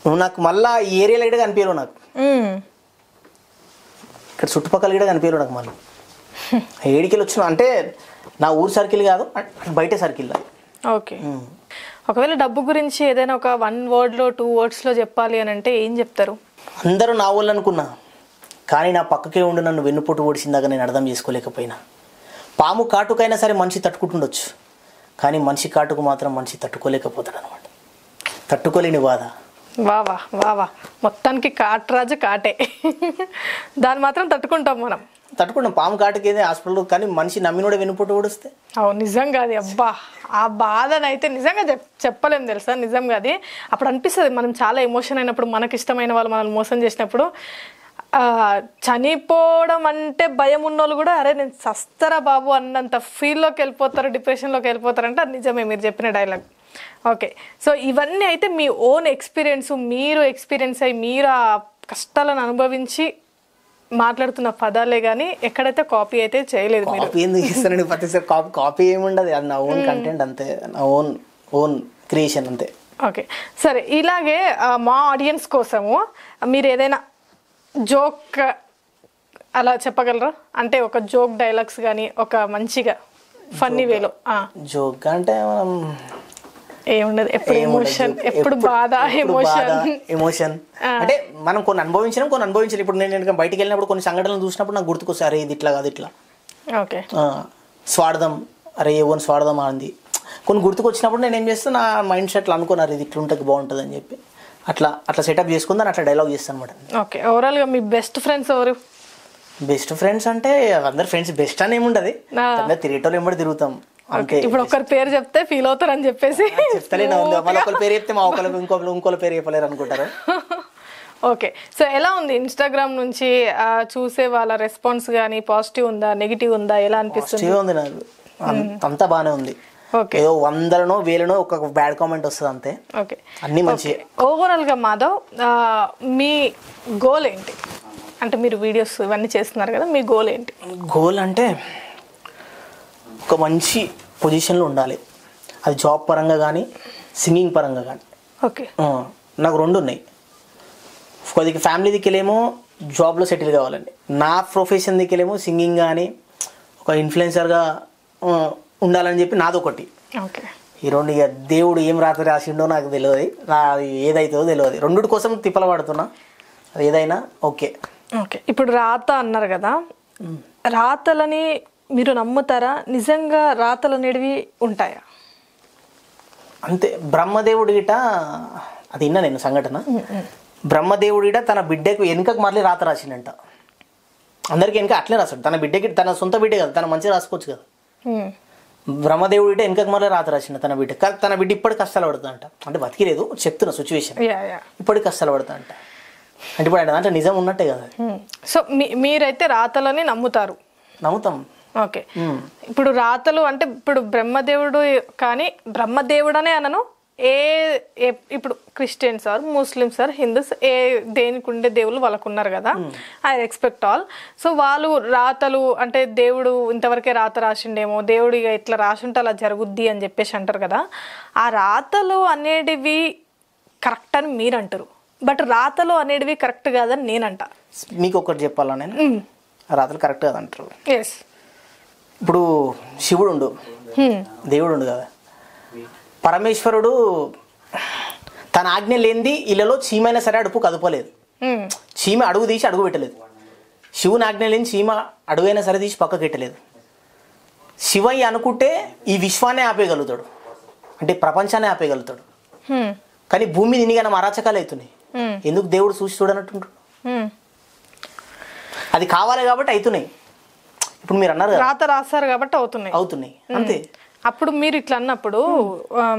నువ్వు నాకు మళ్ళీ ఈ ఏరియాలో గిట్ట కనిపించలేవు, నాకు ఇక్కడ చుట్టుపక్కల గిట్ట కనిపించలేవు నాకు. మళ్ళీ ఏడికెళ్ళి వచ్చిన అంటే నా ఊరు సర్కిల్ కాదు, బయట సర్కిల్. ఓకే. ఒకవేళ డబ్బు గురించి ఏదైనా ఒక 1 wordలో 2 wordsలో చెప్పాలి అని అంటే ఏం చెప్తారు? అందరూ నా వాళ్ళు అనుకున్నా, కానీ నా పక్కకే ఉండి నన్ను వెన్నుపోటు ఓడిసిందాక నేను అర్థం చేసుకోలేకపోయినా. పాము కాటుకైనా సరే మనిషి తట్టుకుంటుండొచ్చు, కానీ మనిషి కాటుకు మాత్రం మనిషి తట్టుకోలేకపోతాడు అనమాట. తట్టుకోలేని బాధ. వావా వావా, మొత్తానికి కాటరాజు కాటే, దాన్ని మాత్రం తట్టుకుంటాం మనం. తట్టుకుంటాం. పాము కాటుకేదే హాస్పిటల్, కానీ మనిషి నమ్మినోడే వెన్నుపోటు ఓడిస్తే అవును, నిజంగా అది. అబ్బా, ఆ బాధనైతే నిజంగా చెప్పలేము తెలుసా, నిజంగా అది. అప్పుడు అనిపిస్తుంది మనం చాలా ఎమోషన్ అయినప్పుడు, మనకి ఇష్టమైన వాళ్ళు మనల్ని మోసం చేసినప్పుడు. చనిపోవడం అంటే భయం ఉన్నోళ్ళు కూడా అరే నేను సస్తరా బాబు అన్నంత ఫీల్లోకి వెళ్ళిపోతారు, డిప్రెషన్లోకి వెళ్ళిపోతారంటే అది నిజమే మీరు చెప్పిన డైలాగ్. ఓకే. సో ఇవన్నీ అయితే మీ ఓన్ ఎక్స్పీరియన్స్, మీరు ఎక్స్పీరియన్స్ అయ్యి మీరు ఆ కష్టాలను అనుభవించి మాట్లాడుతున్న పదాలే కానీ ఎక్కడైతే కాపీ అయితే చేయలేదు. కాపీ ఎందుకు ఇస్తానండి ప్రతిసారి? కాపీ ఏముండదు, అది నా ఓన్ కంటెంట్ అంతే, నా ఓన్ క్రియేషన్ అంతే. ఓకే, సరే. ఇలాగే మా ఆడియన్స్ కోసము మీరు ఏదైనా జోక్ అలా చెప్పగలరా? అంటే ఒక జోక్ డైలాగ్స్ కానీ ఒక మంచిగా ఫన్నీ వేలో. జోక్ అంటే మనం ఏముండదు, ఎప్పుడు ఎమోషన్, ఎప్పుడు బాధ, ఎమోషన్. అంటే మనం కొన్ని అనుభవించలేదు. ఇప్పుడు నేను బయటికి వెళ్ళినప్పుడు కొన్ని సంఘటనలు చూసినప్పుడు నాకు గుర్తుకొస్తాయి, అరే ఇది ఇట్లా కాదు ఇట్లా. ఓకే. స్వార్థం, అరే ఎవరిని స్వార్థం అంది కొన్ని గుర్తుకొచ్చినప్పుడు నేను ఏం చేస్తాను, నా మైండ్ సెట్లో అనుకున్నారు ఇది ఇట్లా ఉంటుంది బాగుంటుంది అని చెప్పి అట్లా సెటప్ చేసుకుందని అట్లా డైలాగ్ చేస్తాను అనమాట. ఓకే. ఓవరాల్గా మీ బెస్ట్ ఫ్రెండ్స్ ఎవరు? బెస్ట్ ఫ్రెండ్స్ అంటే అందరు ఫ్రెండ్స్ బెస్ట్ అని ఏముండదు, తిరిగేటోళ్ళు ఎంబడి తిరుగుతాం. ఇప్పుడు ఒకరి పేరు చెప్తే ఫీల్ అవుతారు అని చెప్పేసి చెప్తలేను. మళ్ళీ ఒకరి పేరు చెప్తే మా ఇంకోళ్ళ పేరు చెప్పలేరు అనుకుంటారు. ఓకే. సో ఎలా ఉంది ఇన్స్టాగ్రామ్ నుంచి చూసే వాళ్ళ రెస్పాన్స్ కానీ పాజిటివ్ ఉందా నెగిటివ్ ఉందా, ఎలా అనిపిస్తుంది? పాజిటివ్ ఉంది నాకు, అంతా బాగానే ఉంది. ఏదో 100నో 1000నో ఒక బ్యాడ్ కామెంట్ వస్తుంది అంతే. ఓకే, అన్ని మంచి. ఓవరాల్ గా మాధవ్, మీ గోల్ ఏంటి? అంటే మీరు వీడియోస్ ఇవన్నీ చేస్తున్నారు కదా, మీ గోల్ ఏంటి? గోల్ అంటే ఒక మంచి పొజిషన్లో ఉండాలి, అది జాబ్ పరంగా కానీ సింగింగ్ పరంగా కానీ. ఓకే. నాకు 2 ఉన్నాయి. కొద్దిగా ఫ్యామిలీ దిక్కేలేమో జాబ్లో సెటిల్ కావాలండి, నా ప్రొఫెషన్ దిక్కేలేమో సింగింగ్ కానీ ఒక ఇన్ఫ్లుయెన్సర్గా ఉండాలని చెప్పి నాదొకటి. ఓకే. ఈ 2 ఇక దేవుడు ఏం రాసిండో నాకు తెలియదు, అది ఏదైతుందో తెలియదు. 2 కోసం తిప్పల పడుతున్నా, అది ఏదైనా ఓకే. ఓకే. ఇప్పుడు రాత అన్నారు కదా, రాతలని మీరు నమ్ముతారా? నిజంగా రాతలు అనేవి ఉంటాయా? అంతే. బ్రహ్మదేవుడి గిట అది విన్నా నేను సంఘటన. బ్రహ్మదేవుడి గిట తన బిడ్డకు వెనుకకు మళ్ళీ రాత రాసిండంట. అందరికి వెనుక అట్లే రాస్తాడు, తన బిడ్డకి, తన సొంత బిడ్డే కదా, తన మంచిగా రాసుకోవచ్చు కదా. బ్రహ్మదేవుడి గిట వెనుకకు మళ్ళీ రాత రాసిండ తన బిడ్డ. తన బిడ్డ ఇప్పటికి కష్టాలు పడుతుందంట. అంటే బతికిలేదు, చెప్తున్న సిచ్యువేషన్, ఇప్పటికి కష్టాలు పడుతుందంట. అంటే ఇప్పుడు అంటే దాంట్లో నిజం ఉన్నట్టే కదా. సో మీరైతే రాతలని నమ్ముతారు? నమ్ముతాం. ఓకే. ఇప్పుడు రాతలు అంటే ఇప్పుడు బ్రహ్మదేవుడు, కానీ బ్రహ్మదేవుడు అనే అనను, ఇప్పుడు Christians or Muslims or Hindus, దేనికి ఉండే దేవుళ్ళు వాళ్ళకు ఉన్నారు కదా, ఐ రెస్పెక్ట్ ఆల్. సో వాళ్ళు రాతలు అంటే దేవుడు ఇంతవరకే రాత రాసిండేమో, దేవుడు ఇక ఇట్లా రాసుంటే అలా జరుగుద్ది అని చెప్పేసి అంటారు కదా. ఆ రాతలు అనేటివి కరెక్ట్ అని మీరు అంటారు, బట్ రాతలు అనేటివి కరెక్ట్ కాదని నేనంట. మీకు ఒకటి చెప్పాలా, నేను రాతలు కరెక్ట్ కాదంటారు. ఎస్. ఇప్పుడు శివుడు దేవుడు కదా, పరమేశ్వరుడు తన ఆజ్ఞ లేనిది ఇళ్ళలో చీమైనా సరే అడుపు కదపలేదు, చీమ అడుగు తీసి అడుగు పెట్టలేదు. శివుని ఆజ్ఞ లేని చీమ అడుగైనా సరే తీసి పక్కకి పెట్టలేదు. శివయ్య అనుకుంటే ఈ విశ్వాన్ని ఆపేయగలుగుతాడు, అంటే ప్రపంచాన్ని ఆపేయగలుగుతాడు. కానీ భూమి నిన్నగానే అరాచకాలు అవుతున్నాయి, ఎందుకు దేవుడు చూసి చూడనట్టుంటాడు? అది కావాలి కాబట్టి అవుతున్నాయి. ఇప్పుడు మీరు అన్నారు రాత రాస్తారు కాబట్టి అవుతున్నాయి అంతే. అప్పుడు మీరు ఇట్లా అన్నప్పుడు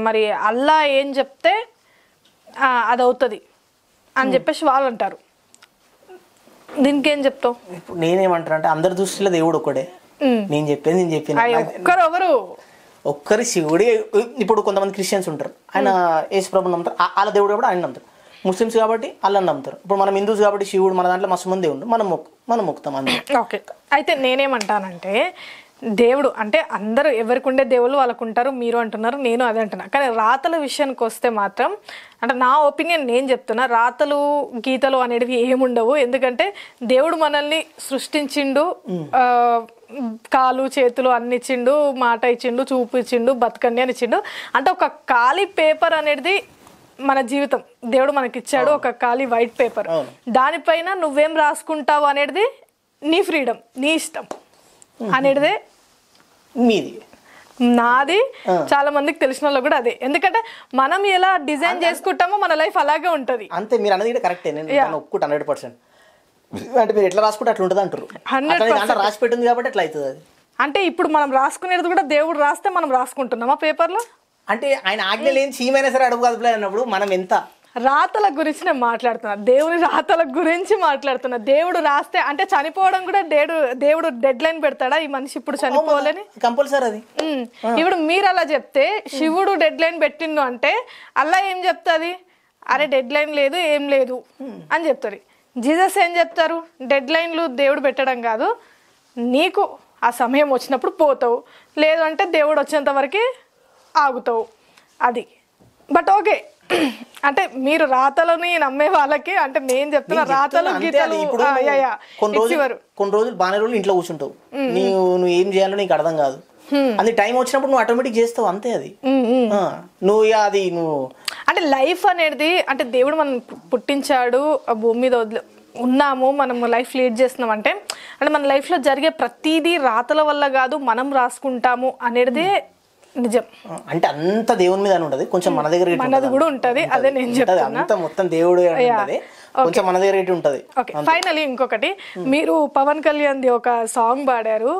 మరి అల్లా ఏం చెప్తే అది అవుతుంది అని చెప్పేసి వాళ్ళు అంటారు, దీనికి ఏం చెప్తావు? ఇప్పుడు నేనేమంటాను అంటే అందరి దృష్టిలో దేవుడు ఒక్కడే, నేను చెప్పిన ఒక్కరి శివుడి. ఇప్పుడు కొంతమంది క్రిస్టియన్స్ ఉంటారు, ఆయన యేసు ప్రభుని నమ్ముతారు, వాళ్ళ దేవుడు కూడా ఆయన నమ్ముతారు. ముస్లిమ్స్ కాబట్టి అల్లని నమ్ముతారు. ఇప్పుడు మనం హిందూస్ కాబట్టి శివుడు, మన దాంట్లో మస్తు మంది దేవుడు, మనం మొక్కుతాం అంతే. ఓకే. అయితే నేనేమంటానంటే దేవుడు అంటే అందరూ ఎవరికి ఉండే దేవుళ్ళు వాళ్ళకు ఉంటారు, మీరు అంటున్నారు, నేను అదే అంటున్నా. కానీ రాతల విషయానికి వస్తే మాత్రం అంటే నా ఒపీనియన్ నేను చెప్తున్నా, రాతలు గీతలు అనేవి ఏముండవు. ఎందుకంటే దేవుడు మనల్ని సృష్టించిండు, కాలు చేతులు అన్ని ఇచ్చిండు, మాట ఇచ్చిండు, చూపు ఇచ్చిండు, బతకండి అని ఇచ్చిండు. అంటే ఒక ఖాళీ పేపర్ అనేది మన జీవితం దేవుడు మనకి ఇచ్చాడు, ఒక ఖాళీ వైట్ పేపర్. దానిపైన నువ్వేం రాసుకుంటావు అనేది నీ ఫ్రీడమ్, నీ ఇష్టం అనేటిదే మీది, నాది. చాలా మందికి తెలిసిన వాళ్ళు కూడా అదే. ఎందుకంటే మనం ఎలా డిజైన్ చేసుకుంటామో మన లైఫ్ అలాగే ఉంటది అంతే. మీరు అన్నది కరెక్టే, నేను ఒప్పుకుంటా 100%. అంటే మీరు ఎట్లా రాసుకుంటే అట్లా ఉంటుంది అంటారు, 100% రాసి పెట్టింది కాబట్టి ఎట్లా అవుతుంది అది. అంటే ఇప్పుడు మనం రాసుకునేది కూడా దేవుడు రాస్తే మనం రాసుకుంటున్నామా పేపర్లో? అంటే ఆయన ఆజ్ఞ లేని చీమైనా సరే అడుగు కదపలేదు అన్నప్పుడు మనం ఎంత రాతల గురించి నేను మాట్లాడుతున్నా, దేవుని రాతల గురించి మాట్లాడుతున్నా. దేవుడు రాస్తే అంటే చనిపోవడం కూడా దేవుడు డెడ్ లైన్ పెడతాడా ఈ మనిషి ఇప్పుడు చనిపోవాలని? కంపల్సరీ అది. ఇప్పుడు మీరు అలా చెప్తే శివుడు డెడ్ లైన్ పెట్టిండు అంటే అల్లా ఏం చెప్తుంది? అరే డెడ్ లైన్ లేదు ఏం లేదు అని చెప్తారు. జీసస్ ఏం చెప్తారు? డెడ్ లైన్లు దేవుడు పెట్టడం కాదు, నీకు ఆ సమయం వచ్చినప్పుడు పోతావు, లేదు అంటే దేవుడు వచ్చేంత వరకు ఆగుతావు, అది. బట్ ఓకే, అంటే మీరు రాతలని నమ్మే వాళ్ళకి అంటే నేను చెప్తున్నా రాతలు గీతలు. కొన్ని రోజులు బాగానే రోజులు ఇంట్లో కూర్చుంటావు, నువ్వు ఏం చేయాలో నీకు అర్థం కాదు, అది టైం వచ్చినప్పుడు నువ్వు ఆటోమేటిక్ చేస్తావు అంతే. అది నువ్వు అది నువ్వు అంటే లైఫ్ అనేది అంటే దేవుడు మనం పుట్టించాడు, ఆ భూమి మీద ఉన్నాము, మనం లైఫ్ లీడ్ చేస్తున్నాం అంటే మన లైఫ్లో జరిగే ప్రతిదీ రాతల వల్ల కాదు, మనం రాసుకుంటాము అనేది నిజం. అంటే అంత దేవుని మీద ఉంటది, కొంచెం మన దగ్గర మనది కూడా ఉంటది. అదే నేను చెప్తాను, అంత మొత్తం దేవుడు కొంచెం మన దగ్గర ఉంటది. ఓకే, ఫైనలీ ఇంకొకటి, మీరు పవన్ కళ్యాణ్ది ఒక సాంగ్ పాడారు,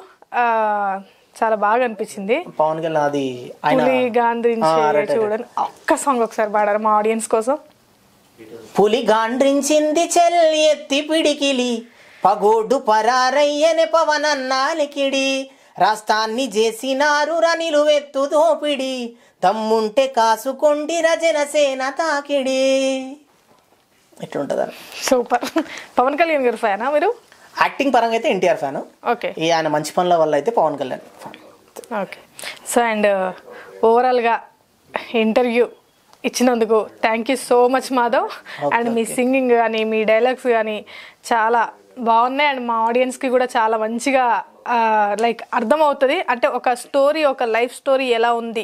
చాలా బాగా అనిపించింది. పవన్ కళ్యాణ్ అది పులి గాండ్రించి చూడండి, ఒక్క సాంగ్ ఒకసారి పాడారు మా ఆడియన్స్ కోసం. పులి గాండ్రించింది చెల్లి ఎత్తి పిడికిలి, పగోడు పరారయ్యనే పవనన్నాలికిడి, రాష్ట్రాన్ని చేసినారు రనిలు వెత్తు దోపిడి, తమ్ముంటే కాసుకొండి రజనసేన తాకిడి. ఎట్లుంటదని. సూపర్. పవన్ కళ్యాణ్ గారు ఫ్యానా మీరు? యాక్టింగ్ పరంగా అయితే ఎన్టీఆర్ ఫ్యాన్. ఓకే. ఆయన మంచి పనుల వల్ల అయితే Pawan Kalyan fan. Okay. So and ఓవరాల్గా ఇంటర్వ్యూ ఇచ్చినందుకు thank you so much Madhav. And మీ సింగింగ్ కానీ మీ డైలాగ్స్ కానీ చాలా బాగున్నాయి. అండ్ మా ఆడియన్స్కి కూడా చాలా మంచిగా లైక్ అర్థమవుతుంది. అంటే ఒక స్టోరీ, ఒక లైఫ్ స్టోరీ ఎలా ఉంది,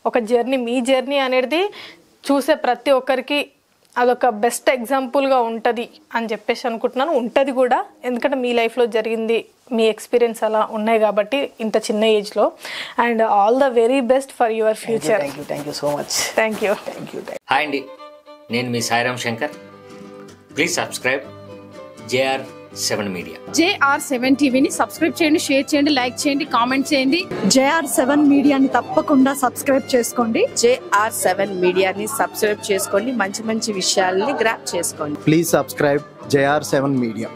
ఒక జర్నీ, మీ జర్నీ అనేది చూసే ప్రతి ఒక్కరికి అదొక బెస్ట్ ఎగ్జాంపుల్గా ఉంటుంది అని చెప్పేసి అనుకుంటున్నాను. ఉంటుంది కూడా, ఎందుకంటే మీ లైఫ్లో జరిగింది, మీ ఎక్స్పీరియన్స్ అలా ఉన్నాయి కాబట్టి ఇంత చిన్న ఏజ్లో. And all the very best for your future. Thank you so much. Thank you. Hi అండి, నేను మీ Sairam Shankar. Please subscribe JR7 media. JR7 టీవీని సబ్స్క్రైబ్ చేయండి, షేర్ చేయండి, లైక్ చేయండి, కామెంట్ చేయండి. JR7 మీడియాని తప్పకుండా సబ్స్క్రైబ్ చేసుకోండి. JR7 మీడియాని సబ్స్క్రైబ్ చేసుకోండి, మంచి మంచి విషయాల్ని గ్రాప్ చేసుకోండి. Please subscribe JR7 Media.